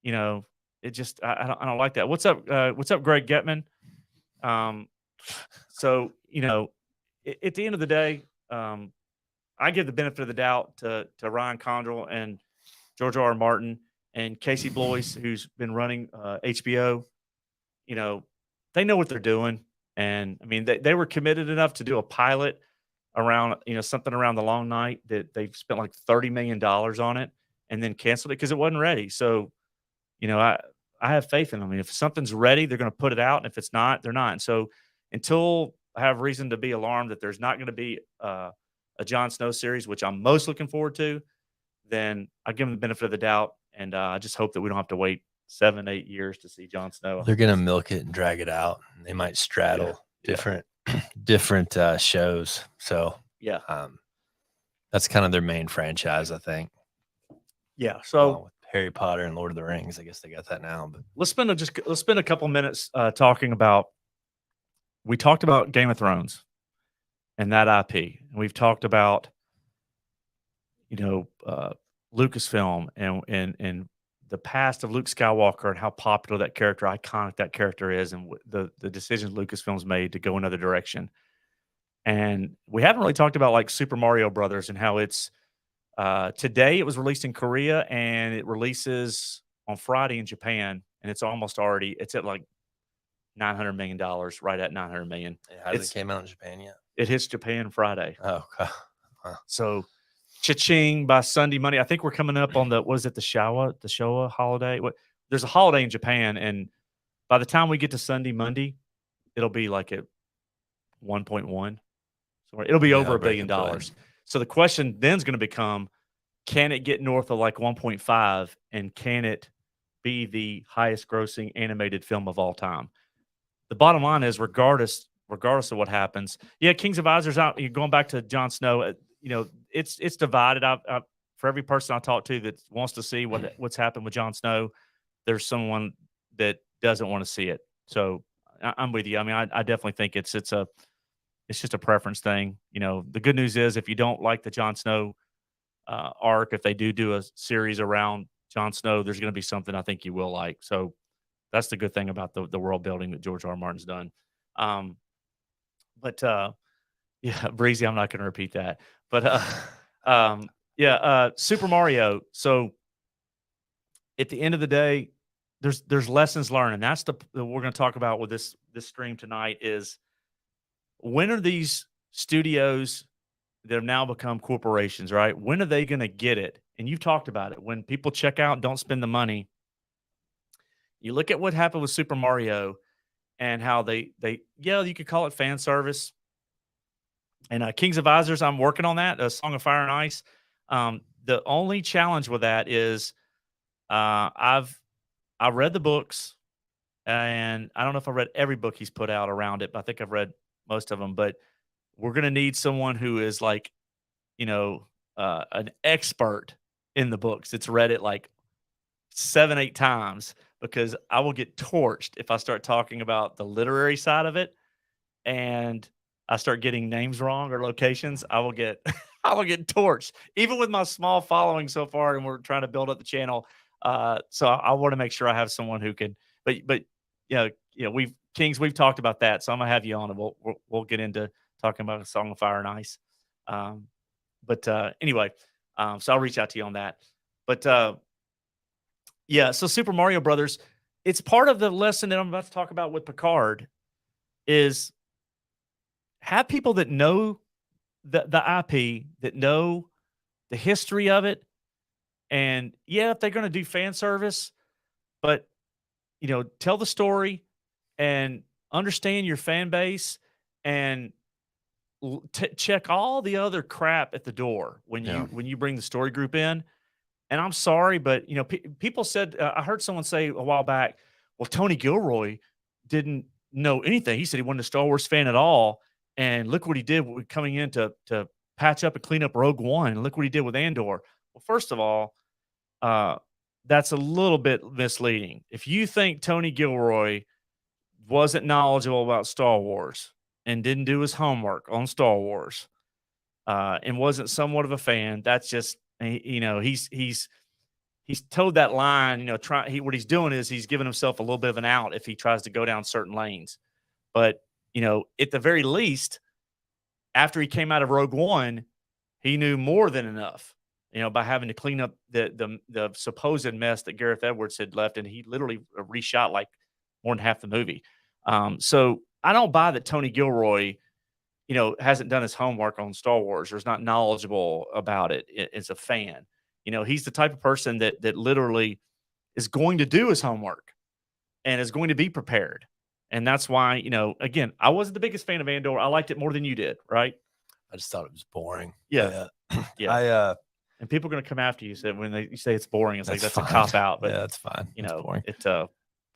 It just I don't like that. What's up, Greg Getman? So at the end of the day, I give the benefit of the doubt to Ryancondral and georgerrmartin and Casey Bloys, who's been running HBO. They know what they're doing, and I mean they were committed enough to do a pilot around something around the Long Night that they've spent like $30 million on it and then canceled it because it wasn't ready. So I have faith in them. I mean, if something's ready, they're going to put it out, and if it's not, they're not. And so until I have reason to be alarmed that there's not going to be a Jon Snow series, which I'm most looking forward to, then I give them the benefit of the doubt, and I just hope that we don't have to wait 7-8 years to see Jon Snow.
They're going to milk it and drag it out. They might straddle different shows. So that's kind of their main franchise, I think.
Yeah. So
with Harry Potter and Lord of the Rings, I guess they got that now. But
let's spend a couple minutes talking about. We talked about Game of Thrones and that IP, and we've talked about Lucasfilm and the past of Luke Skywalker and how popular that character, iconic that character is, and the decisions Lucasfilm's made to go another direction. And we haven't really talked about like Super Mario Brothers and how it's today it was released in Korea and it releases on Friday in Japan, and it's at like $900 million, right at $900 million.
It hasn't came out in Japan yet.
It hits Japan Friday.
Oh, God. Wow.
So cha-ching by Sunday, Monday. I think we're coming up on the Showa holiday. There's a holiday in Japan, and by the time we get to Sunday, Monday, it'll be like at 1.1. So it'll be over $1 billion. So the question then is going to become, can it get north of like 1.5, and can it be the highest grossing animated film of all time? The bottom line is, regardless of what happens, Kings of Azor's out. You're going back to Jon Snow. It's divided. For every person I talk to that wants to see what's happened with Jon Snow, there's someone that doesn't want to see it. So I'm with you. I mean, I definitely think it's just a preference thing. The good news is, if you don't like the Jon Snow arc, if they do a series around Jon Snow, there's going to be something I think you will like. So that's the good thing about the world building that George R. Martin's done. Breezy, I'm not going to repeat that. But Super Mario. So at the end of the day, there's lessons learned, and that's we're going to talk about with this stream tonight is, when are these studios that have now become corporations, right? When are they going to get it and you've talked about it. When people check out and don't spend the money, you look at what happened with Super Mario and how yeah, you could call it fan service. And Kings of Isors, I'm working on that, Song of Fire and Ice. The only challenge with that is I read the books, and I don't know if I read every book he's put out around it, but I think I've read most of them. But we're going to need someone who is like, an expert in the books. It's read it like 7, 8 times, because I will get torched if I start talking about the literary side of it and I start getting names wrong or locations. I will get I will get torched, even with my small following so far, and we're trying to build up the channel. So I want to make sure I have someone who can. But we've talked about that, so I'm gonna have you on, and we'll get into talking about a Song of Fire and Ice. Anyway, so I'll reach out to you on that. But yeah, so Super Mario Brothers, it's part of the lesson that I'm about to talk about with Picard, is have people that know the IP, that know the history of it. And yeah, if they're going to do fan service, but tell the story and understand your fan base, and check all the other crap at the door when you bring the story group in. And I'm sorry, but people said, I heard someone say a while back, well, Tony Gilroy didn't know anything. He said he wasn't a Star Wars fan at all, and look what he did coming in to patch up and clean up Rogue One. And look what he did with Andor. Well, first of all, that's a little bit misleading. If you think Tony Gilroy wasn't knowledgeable about Star Wars and didn't do his homework on Star Wars, and wasn't somewhat of a fan, that's just, he's towed that line. What he's doing is he's giving himself a little bit of an out if he tries to go down certain lanes. But at the very least, after he came out of Rogue One, he knew more than enough, by having to clean up the supposed mess that Gareth Edwards had left, and he literally reshot like more than half the movie. So I don't buy that Tony Gilroy, hasn't done his homework on Star Wars or is not knowledgeable about it as a fan. He's the type of person that literally is going to do his homework and is going to be prepared. And that's why, again, I wasn't the biggest fan of Andor. I liked it more than you did, right?
I just thought it was boring.
Yeah.
Yeah.
And people are going to come after you. So when you say it's boring, it's like, that's
fine.
a cop out. But
yeah, that's fine. It's boring.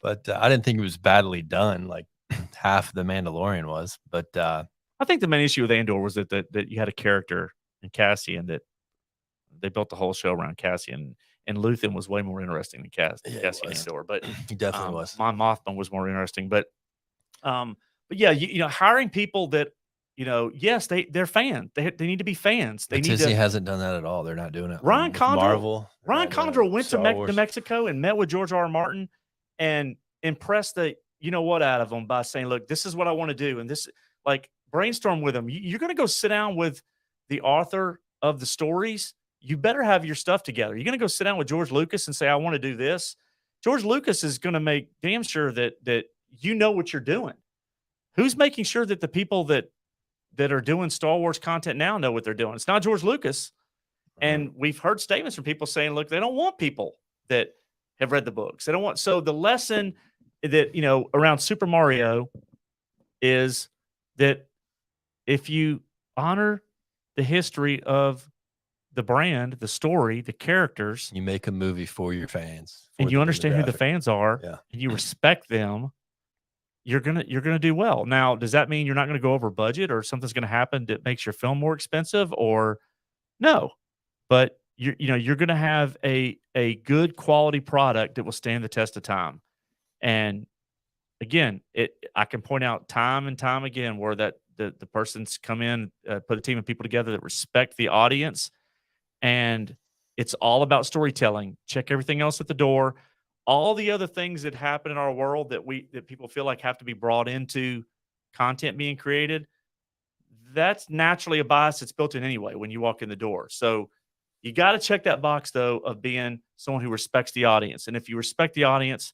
But
I didn't think it was badly done, like half the Mandalorian was. But
I think the main issue with Andor was that you had a character in Cassian, that they built the whole show around Cassian, and Luthen was way more interesting than Cassian Andor. But
he definitely was.
Mon Mothma was more interesting. But yeah, hiring people that, yes, they're fans. They need to be fans.
Disney hasn't done that at all. They're not doing it.
Ryan Condrell went to Mexico and met with George R.R. and impressed the out of them by saying, look, this is what I want to do. And this, like, brainstorm with them. You're going to go sit down with the author of the stories. You better have your stuff together. You're going to go sit down with George Lucas and say, I want to do this. George Lucas is going to make damn sure that you know what you're doing. Who's making sure that the people that are doing Star Wars content now know what they're doing? It's not George Lucas. And we've heard statements from people saying, look, they don't want people that have read the books. They don't want. So the lesson that, around Super Mario is that if you honor the history of the brand, the story, the characters,
you make a movie for your fans,
and you understand who the fans are, and you respect them, you're gonna do well. Now, does that mean you're not gonna go over budget, or something's gonna happen that makes your film more expensive? Or no, but you're gonna have a good quality product that will stand the test of time. And again, I can point out time and time again where that the person's come in, put a team of people together that respect the audience, and it's all about storytelling. Check everything else at the door. All the other things that happen in our world that people feel like have to be brought into content being created, that's naturally a bias that's built in anyway when you walk in the door. So you got to check that box, though, of being someone who respects the audience. And if you respect the audience,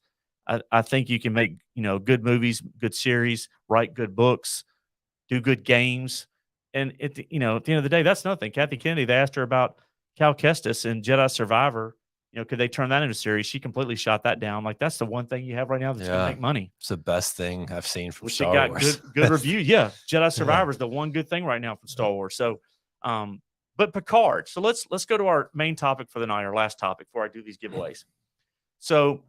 I think you can make good movies, good series, write good books, do good games. And at the end of the day, that's nothing. Kathleen Kennedy, they asked her about Cal Kestis in Jedi Survivor, could they turn that into a series? She completely shot that down. Like, that's the one thing you have right now that's going to make money.
It's the best thing I've seen from
Which
Star
it got
Wars.
good review. Yeah, Jedi Survivor is the one good thing right now from Star Wars. So, but Picard. So let's go to our main topic for the night, our last topic before I do these giveaways. So,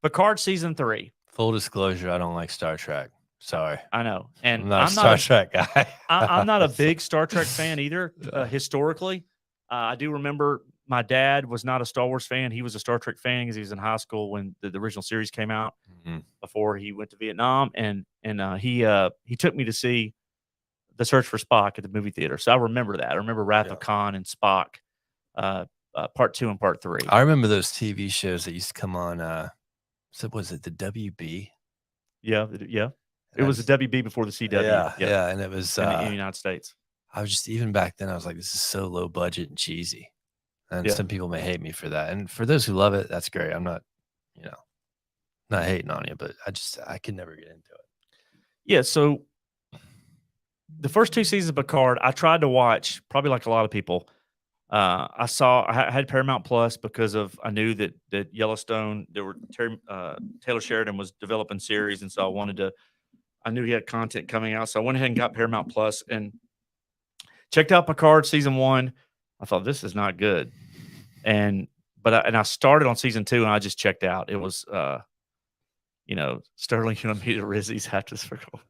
Picard season 3.
Full disclosure, I don't like Star Trek. Sorry.
I know. And
I'm not a Star Trek guy.
I'm not a big Star Trek fan either, historically. I do remember my dad was not a Star Wars fan. He was a Star Trek fan because he was in high school when the original series came out before he went to Vietnam. And he took me to see The Search for Spock at the movie theater. So I remember that. I remember Wrath of Khan and Spock, part 2 and part 3.
I remember those TV shows that used to come on. So was it the WB?
Yeah. It was the WB before the CW.
Yeah, and it was
in the United States.
I was just, even back then, I was like, this is so low budget and cheesy. And some people may hate me for that. And for those who love it, that's great. I'm not, not hating on you, but I could never get into it.
Yeah, so the first 2 seasons of Picard, I tried to watch, probably like a lot of people. I had Paramount Plus because I knew that Yellowstone, Taylor Sheridan was developing series, and so I knew he had content coming out, so I went ahead and got Paramount Plus and checked out Picard season 1. I thought, this is not good, and I started on season 2 and I just checked out. It was, Sterling, you want me to riz these hatches for gold?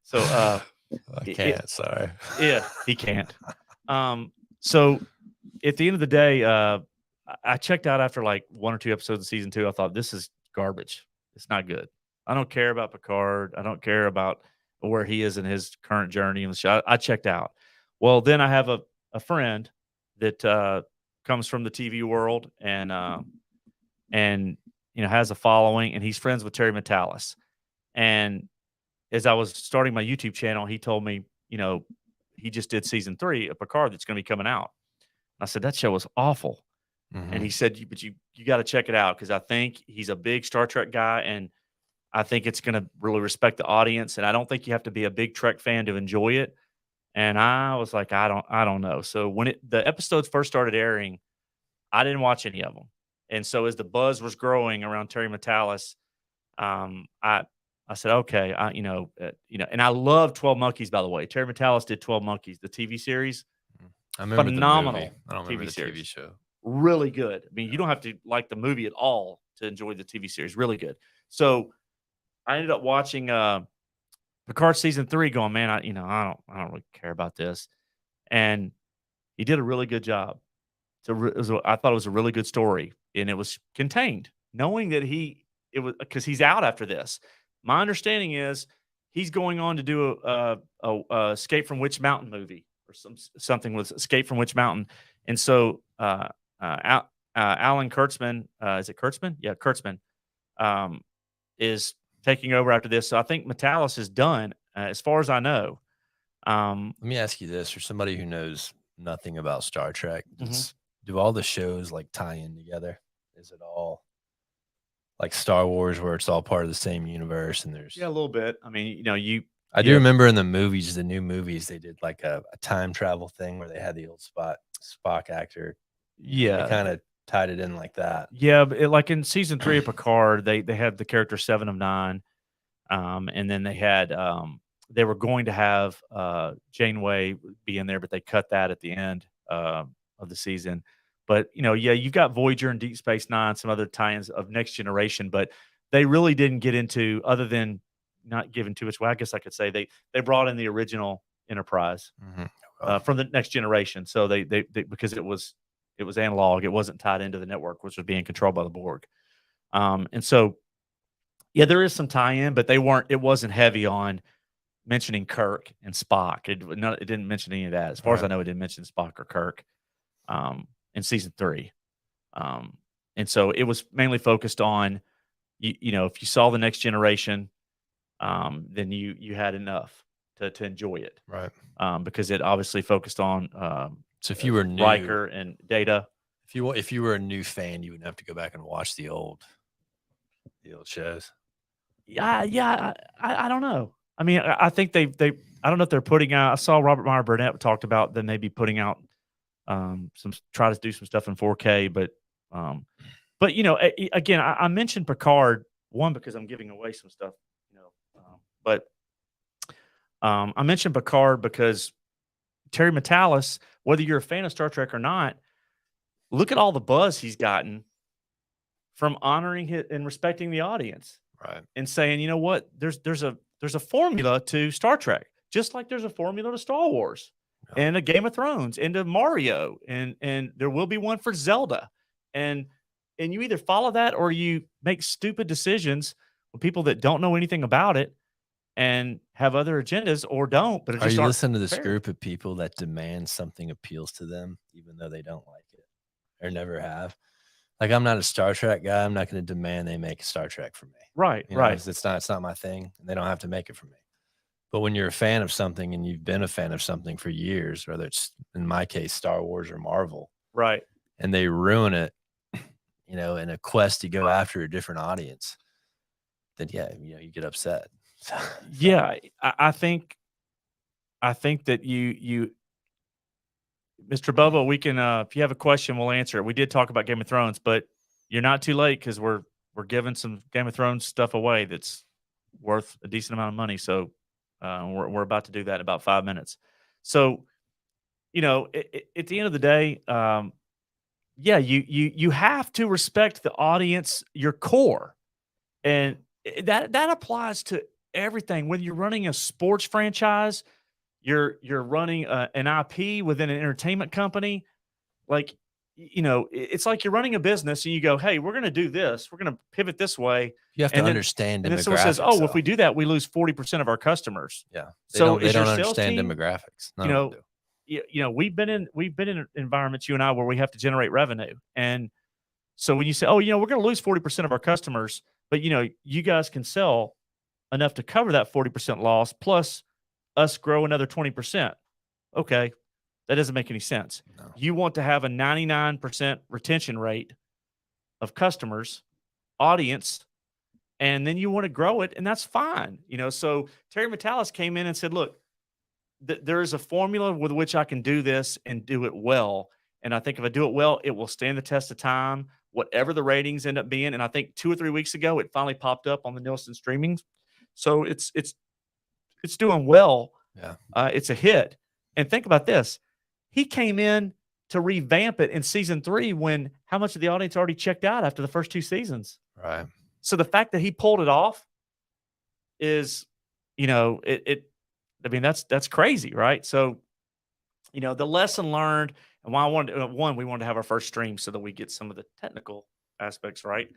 So
I can't. Sorry.
Yeah, he can't. So at the end of the day, I checked out after like 1 or 2 episodes of season 2. I thought, this is garbage. It's not good. I don't care about Picard. I don't care about where he is in his current journey in the show. I checked out. Well, then I have a friend that comes from the TV world and has a following, and he's friends with terrymatalas. And as I was starting my YouTube channel, he told me, he just did season 3 of Picard that's going to be coming out. I said, that show was awful. And he said, but you got to check it out, because I think he's a big Star Trek guy, and I think it's going to really respect the audience. And I don't think you have to be a big Trek fan to enjoy it. And I was like, I don't know. So when the episodes first started airing, I didn't watch any of them. And so as the buzz was growing around terrymatalas, I said, okay, and I love 12 Monkeys, by the way. Terrymatalas did 12 Monkeys, the TV series.
I remember
phenomenal
the movie. I don't remember
TV
the
series.
TV show.
Really good. I mean, you don't have to like the movie at all to enjoy the TV series. Really good. So I ended up watching Picard season 3, going, man, I don't really care about this. And he did a really good job. I thought it was a really good story, and it was contained, knowing that it was because he's out after this. My understanding is he's going on to do a Escape from Witch Mountain movie, or something with Escape from Witch Mountain. And so Alan Kurtzman, is it Kurtzman? Yeah, Kurtzman is taking over after this. So I think Matalas is done, as far as I know.
Let me ask you this, for somebody who knows nothing about Star Trek, do all the shows like tie in together? Is it all like Star Wars, where it's all part of the same universe? And there's
a little bit. I mean,
I do remember in the movies, the new movies, they did like a time travel thing where they had the old Spock actor.
Yeah,
they kind of tied it in like that.
Yeah, but like in season 3 of Picard, they had the character 7 of 9, and then they had they were going to have Janeway be in there, but they cut that at the end of the season. But you've got Voyager and Deep Space Nine, some other tie-ins of Next Generation, but they really didn't get into, other than not giving too much. Well, I guess I could say they brought in the original Enterprise from the Next Generation, so they because it was analog, it wasn't tied into the network, which was being controlled by the Borg, and so there is some tie-in, but it wasn't heavy on mentioning Kirk and Spock. It didn't mention any of that. As far as I know, it didn't mention Spock or Kirk in season 3. And so it was mainly focused on, if you saw the Next Generation, then you had enough to enjoy it.
Right.
Because it obviously focused on
so if you were new,
Riker and Data.
If you were a new fan, you would have to go back and watch the old shows.
Yeah. I don't know. I mean, I think they I don't know if they're putting out. I saw Robert Meyer Burnett talked about them maybe putting out try to do some stuff in 4K, but again, I mentioned Picard one because I'm giving away some stuff, but I mentioned Picard because terrymatalas, whether you're a fan of Star Trek or not, look at all the buzz he's gotten from honoring it and respecting the audience,
Right.
and saying, you know what, there's a formula to Star Trek, just like there's a formula to Star Wars and a Game of Thrones and to Mario, and there will be one for Zelda, and you either follow that or you make stupid decisions with people that don't know anything about it and have other agendas, or don't. But
Are you listening to this group of people that demand something appeals to them, even though they don't like it or never have? Like, I'm not a Star Trek guy. I'm not going to demand they make a Star Trek for me.
Right,
You know,
right.
it's not my thing, and they don't have to make it for me. But when you're a fan of something and you've been a fan of something for years, whether it's, in my case, Star Wars or Marvel,
right,
and they ruin it, in a quest to go after a different audience, then you get upset.
Yeah, I think that you Mr. Bubba, we can if you have a question, we'll answer it. We did talk about Game of Thrones, but you're not too late because we're giving some Game of Thrones stuff away that's worth a decent amount of money. So we're about to do that in about 5 minutes. So at the end of the day, yeah, you have to respect the audience, your core, and that applies to everything. When you're running a sports franchise, you're running an IP within an entertainment company. Like, it's like you're running a business and you go, hey, we're going to do this. We're going to pivot this way.
You have to understand demographics.
And then someone says, oh, if we do that, we lose 40% of our customers.
Yeah.
They
don't understand demographics.
None of them do. We've been in environments, you and I, where we have to generate revenue. And so when you say, oh, we're going to lose 40% of our customers, but you guys can sell enough to cover that 40% loss plus us grow another 20%. Okay. That doesn't make any sense.
No.
You want to have a 99% retention rate of customers, audience, and then you want to grow it, and that's fine. So terrymatalas came in and said, look, there is a formula with which I can do this and do it well. And I think if I do it well, it will stand the test of time, whatever the ratings end up being. And I think 2 or 3 weeks ago, it finally popped up on the Nielsen streaming. So it's doing well.
Yeah.
It's a hit. And think about this. He came in to revamp it in season 3 when how much of the audience already checked out after the first 2 seasons?
Right.
So the fact that he pulled it off is, that's crazy, right? So, the lesson learned, and why I wanted we wanted to have our first stream so that we get some of the technical aspects right,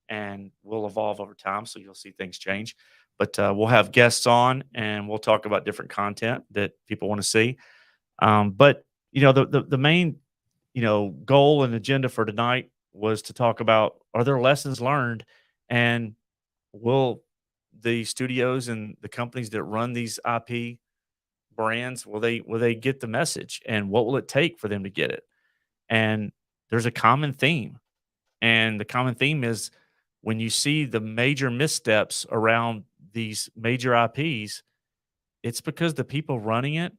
and we'll evolve over time, so you'll see things change. But we'll have guests on, and we'll talk about different content that people want to see. But the main goal and agenda for tonight was to talk about, are there lessons learned, and will the studios and the companies that run these IP brands, will they get the message, and what will it take for them to get it? And there's a common theme, and the common theme is when you see the major missteps around these major IPs, it's because the people running it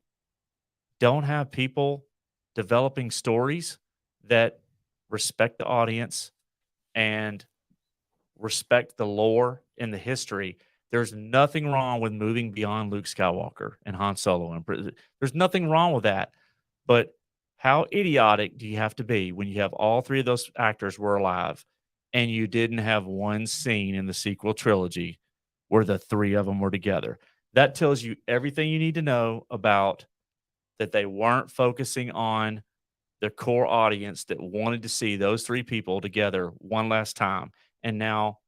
don't have people developing stories that respect the audience and respect the lore and the history. There's nothing wrong with moving beyond Luke Skywalker and Han Solo. And there's nothing wrong with that. But how idiotic do you have to be when you have all 3 of those actors were alive and you didn't have one scene in the sequel trilogy where the 3 of them were together? That tells you everything you need to know about that they weren't focusing on the core audience that wanted to see those 3 people together one last time. And now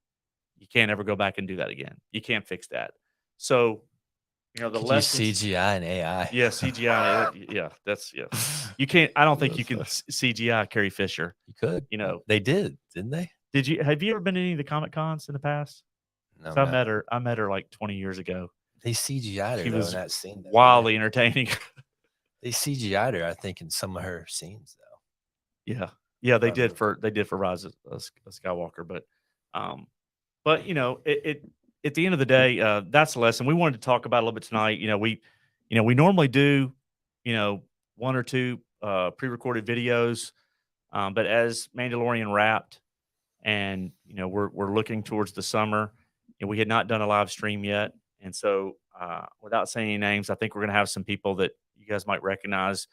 you can't ever go back and do that again. You can't fix that. So, the lessons,
CGI and AI.
Yeah, CGI. Yeah. You can't. I don't think you can CGI Carrie Fisher.
You could. They did, didn't they?
Have you ever been to any of the Comic Cons in the past?
No.
I met her like 20 years ago.
They CGI'd her in that scene.
Wildly entertaining.
They CGI'd her, I think, in some of her scenes, though.
Yeah, they did for Rise of Skywalker, but at the end of the day, that's the lesson we wanted to talk about a little bit tonight. We normally do, 1 or 2 pre-recorded videos. But as Mandalorian wrapped, and we're looking towards the summer, and we had not done a live stream yet, and so without saying any names, I think we're going to have some people that you guys might recognize.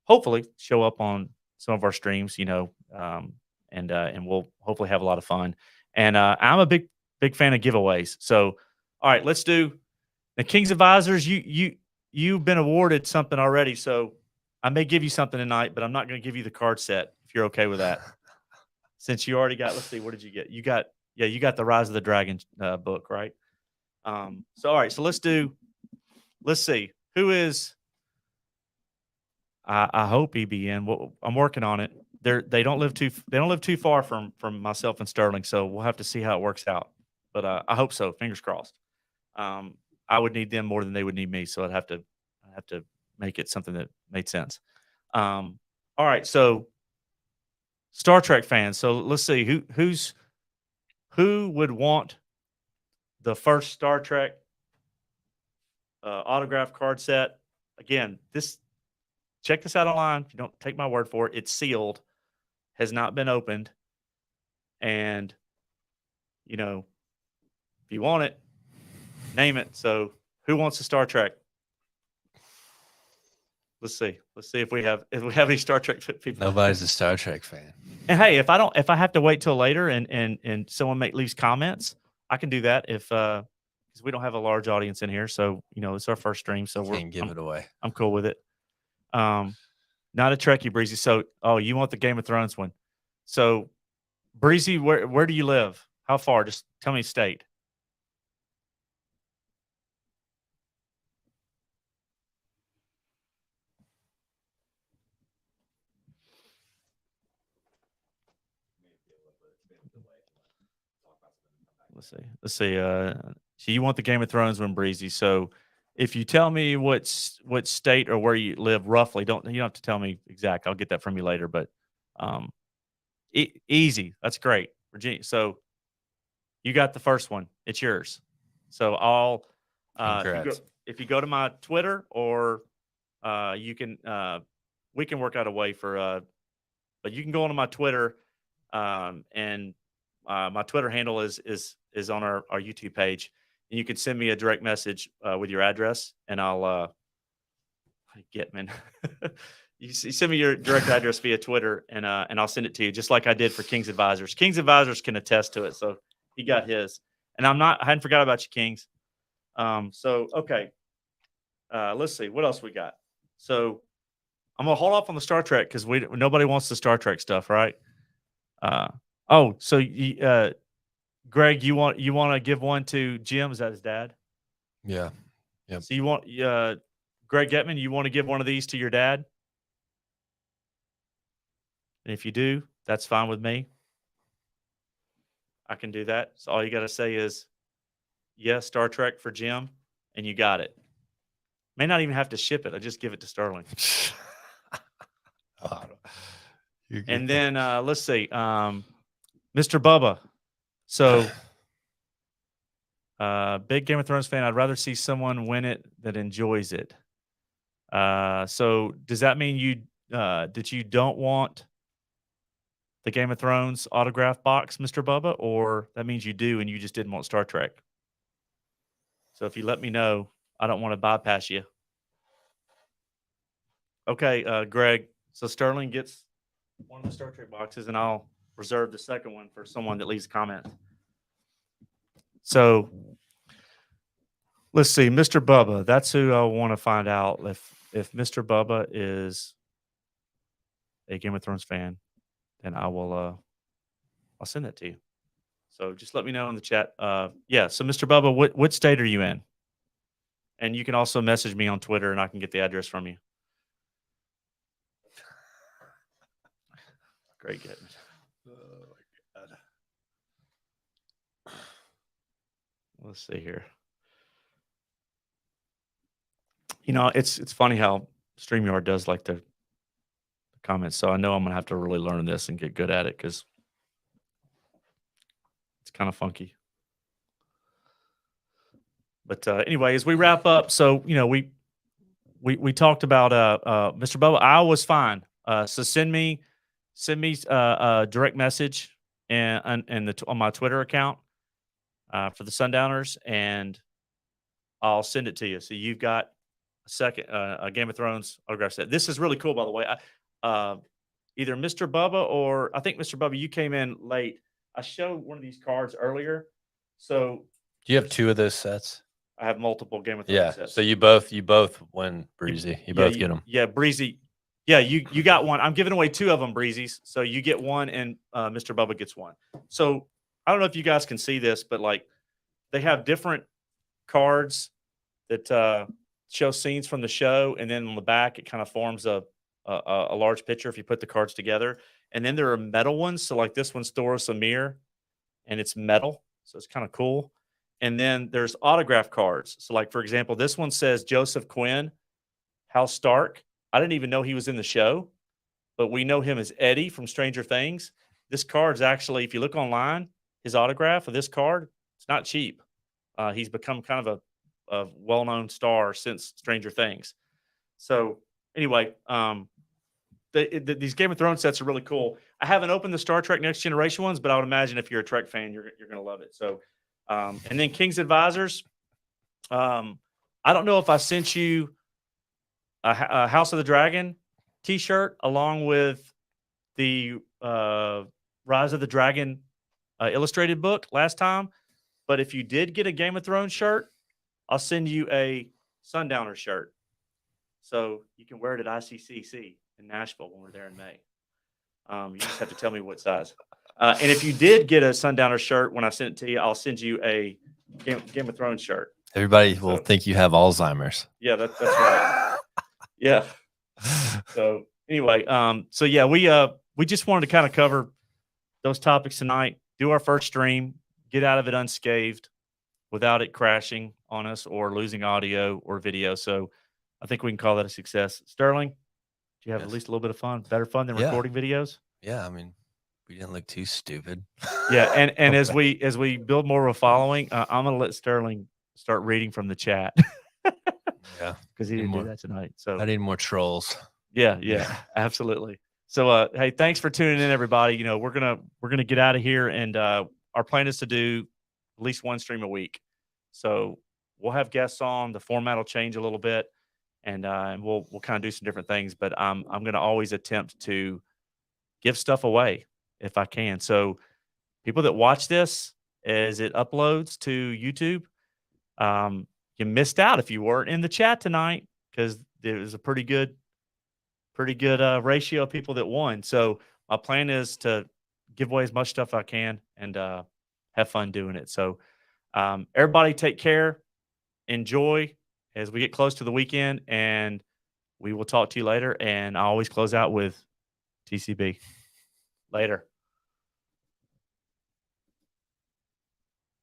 Hopefully, show up on some of our streams. And we'll hopefully have a lot of fun. And I'm a big fan of giveaways. So, all right, let's do the King's Advisors. You've been awarded something already, so I may give you something tonight, but I'm not going to give you the card set if you're okay with that. Since you already got, let's see, what did you get? You got the Rise of the Dragon book, right? So all right, so let's see who is. I hope EBN. Well, I'm working on it. They don't live too far from myself and Sterling, so we'll have to see how it works out. But I hope so. Fingers crossed. I would need them more than they would need me, so I'd have to make it something that made sense. All right, so Star Trek fans. So let's see who would want the first Star Trek autograph card set. Again, check this out online. If you don't take my word for it, it's sealed, has not been opened, and if you want it, name it. So who wants a Star Trek? Let's see if we have any Star Trek people.
Nobody's a Star Trek fan.
And hey, if I have to wait till later and someone leaves comments, I can do that because we don't have a large audience in here. So it's our first stream, so
Can't give it away.
I'm cool with it. Not a Trekkie, Breezy. So you want the Game of Thrones one? So Breezy, where do you live? How far? Just tell me state. Let's see. So you want the Game of Thrones one, Breezy? So if you tell me what state or where you live roughly, you don't have to tell me exact. I'll get that from you later. But easy. That's great, Virginia. So you got the first one. It's yours. So I'll if you go to my Twitter, or you can we can work out a way for but you can go onto my Twitter, and my Twitter handle is on our YouTube page, and you can send me a direct message with your address, and I'll you send me your direct address via Twitter, and I'll send it to you, just like I did for King's Advisors. King's Advisors can attest to it, so he got his, and I hadn't forgot about you, Kings. So okay, let's see what else we got. So I'm gonna hold off on the Star Trek because nobody wants the Star Trek stuff, right? So Greg, you want to give one to Jim? Is that his dad?
Yeah. Yep.
So you want Greg Getman? You want to give one of these to your dad? And if you do, that's fine with me. I can do that. So all you got to say is, yes, Star Trek for Jim, and you got it. May not even have to ship it. I just give it to Sterling. And then let's see, Mr. Bubba. So, big Game of Thrones fan. I'd rather see someone win it that enjoys it. So does that mean that you don't want the Game of Thrones autograph box, Mr. Bubba, or that means you do and you just didn't want Star Trek? So if you let me know, I don't want to bypass you. Okay, Greg. So Sterling gets one of the Star Trek boxes, and I'll reserve the second one for someone that leaves a comment. So let's see, Mr. Bubba. That's who I want to find out if Mr. Bubba is a Game of Thrones fan, then I'll send that to you. So just let me know in the chat. Yeah. So Mr. Bubba, what state are you in? And you can also message me on Twitter, and I can get the address from you. Great getting it.
Oh my God.
Let's see here. It's funny how StreamYard does like the comments. So I know I'm gonna have to really learn this and get good at it because it's kind of funky. But anyway, as we wrap up, so we we talked about Mr. Bubba. I was fine. So send me a direct message on my Twitter account for the Sundowners, and I'll send it to you. So you've got a Game of Thrones autograph set. This is really cool, by the way. Either Mr. Bubba or I think Mr. Bubba, you came in late. I showed one of these cards earlier. So
Do you have 2 of those sets?
I have multiple Game of Thrones sets.
So you both win, Breezy. You both get them.
Yeah, Breezy. Yeah, you got one. I'm giving away 2 of them, Breezies. So you get one, and Mr. Bubba gets one. So I don't know if you guys can see this, but like they have different cards that show scenes from the show, and then on the back it kind of forms a large picture if you put the cards together. And then there are metal ones. So like this one's Doris Amir, and it's metal, so it's kind of cool. And then there's autograph cards. So like for example, this one says Joseph Quinn, House Stark. I didn't even know he was in the show, but we know him as Eddie from Stranger Things. This card's actually, if you look online, his autograph of this card, it's not cheap. He's become kind of a well-known star since Stranger Things. So anyway, these Game of Thrones sets are really cool. I haven't opened the Star Trek Next Generation ones, but I would imagine if you're a Trek fan, you're going to love it. So, and then King's Advisors. I don't know if I sent you a House of the Dragon T-shirt along with the Rise of the Dragon illustrated book last time, but if you did get a Game of Thrones shirt, I'll send you a Sundowner shirt, so you can wear it at ICCC in Nashville when we're there in May. You just have to tell me what size. And if you did get a Sundowner shirt when I send it to you, I'll send you a Game of Thrones shirt.
Everybody will think you have Alzheimer's.
Yeah, that's right. Yeah. So anyway, so yeah, we just wanted to kind of cover those topics tonight. Do our first stream, get out of it unscathed, without it crashing on us or losing audio or video. So I think we can call that a success. Sterling, do you have at least a little bit of fun? Better fun than recording videos?
Yeah, I mean, we didn't look too stupid.
Yeah, and as we build more of a following, I'm gonna let Sterling start reading from the chat.
Yeah,
because he didn't do that tonight. So
I need more trolls.
Yeah, absolutely. So hey, thanks for tuning in, everybody. We're gonna get out of here, and our plan is to do at least one stream a week. So we'll have guests on. The format will change a little bit, and we'll kind of do some different things. But I'm gonna always attempt to give stuff away if I can. So people that watch this as it uploads to YouTube, you missed out if you weren't in the chat tonight, because there was a pretty good ratio of people that won. So my plan is to give away as much stuff I can and have fun doing it. So everybody take care, enjoy as we get close to the weekend, and we will talk to you later. And I always close out with TCB. Later.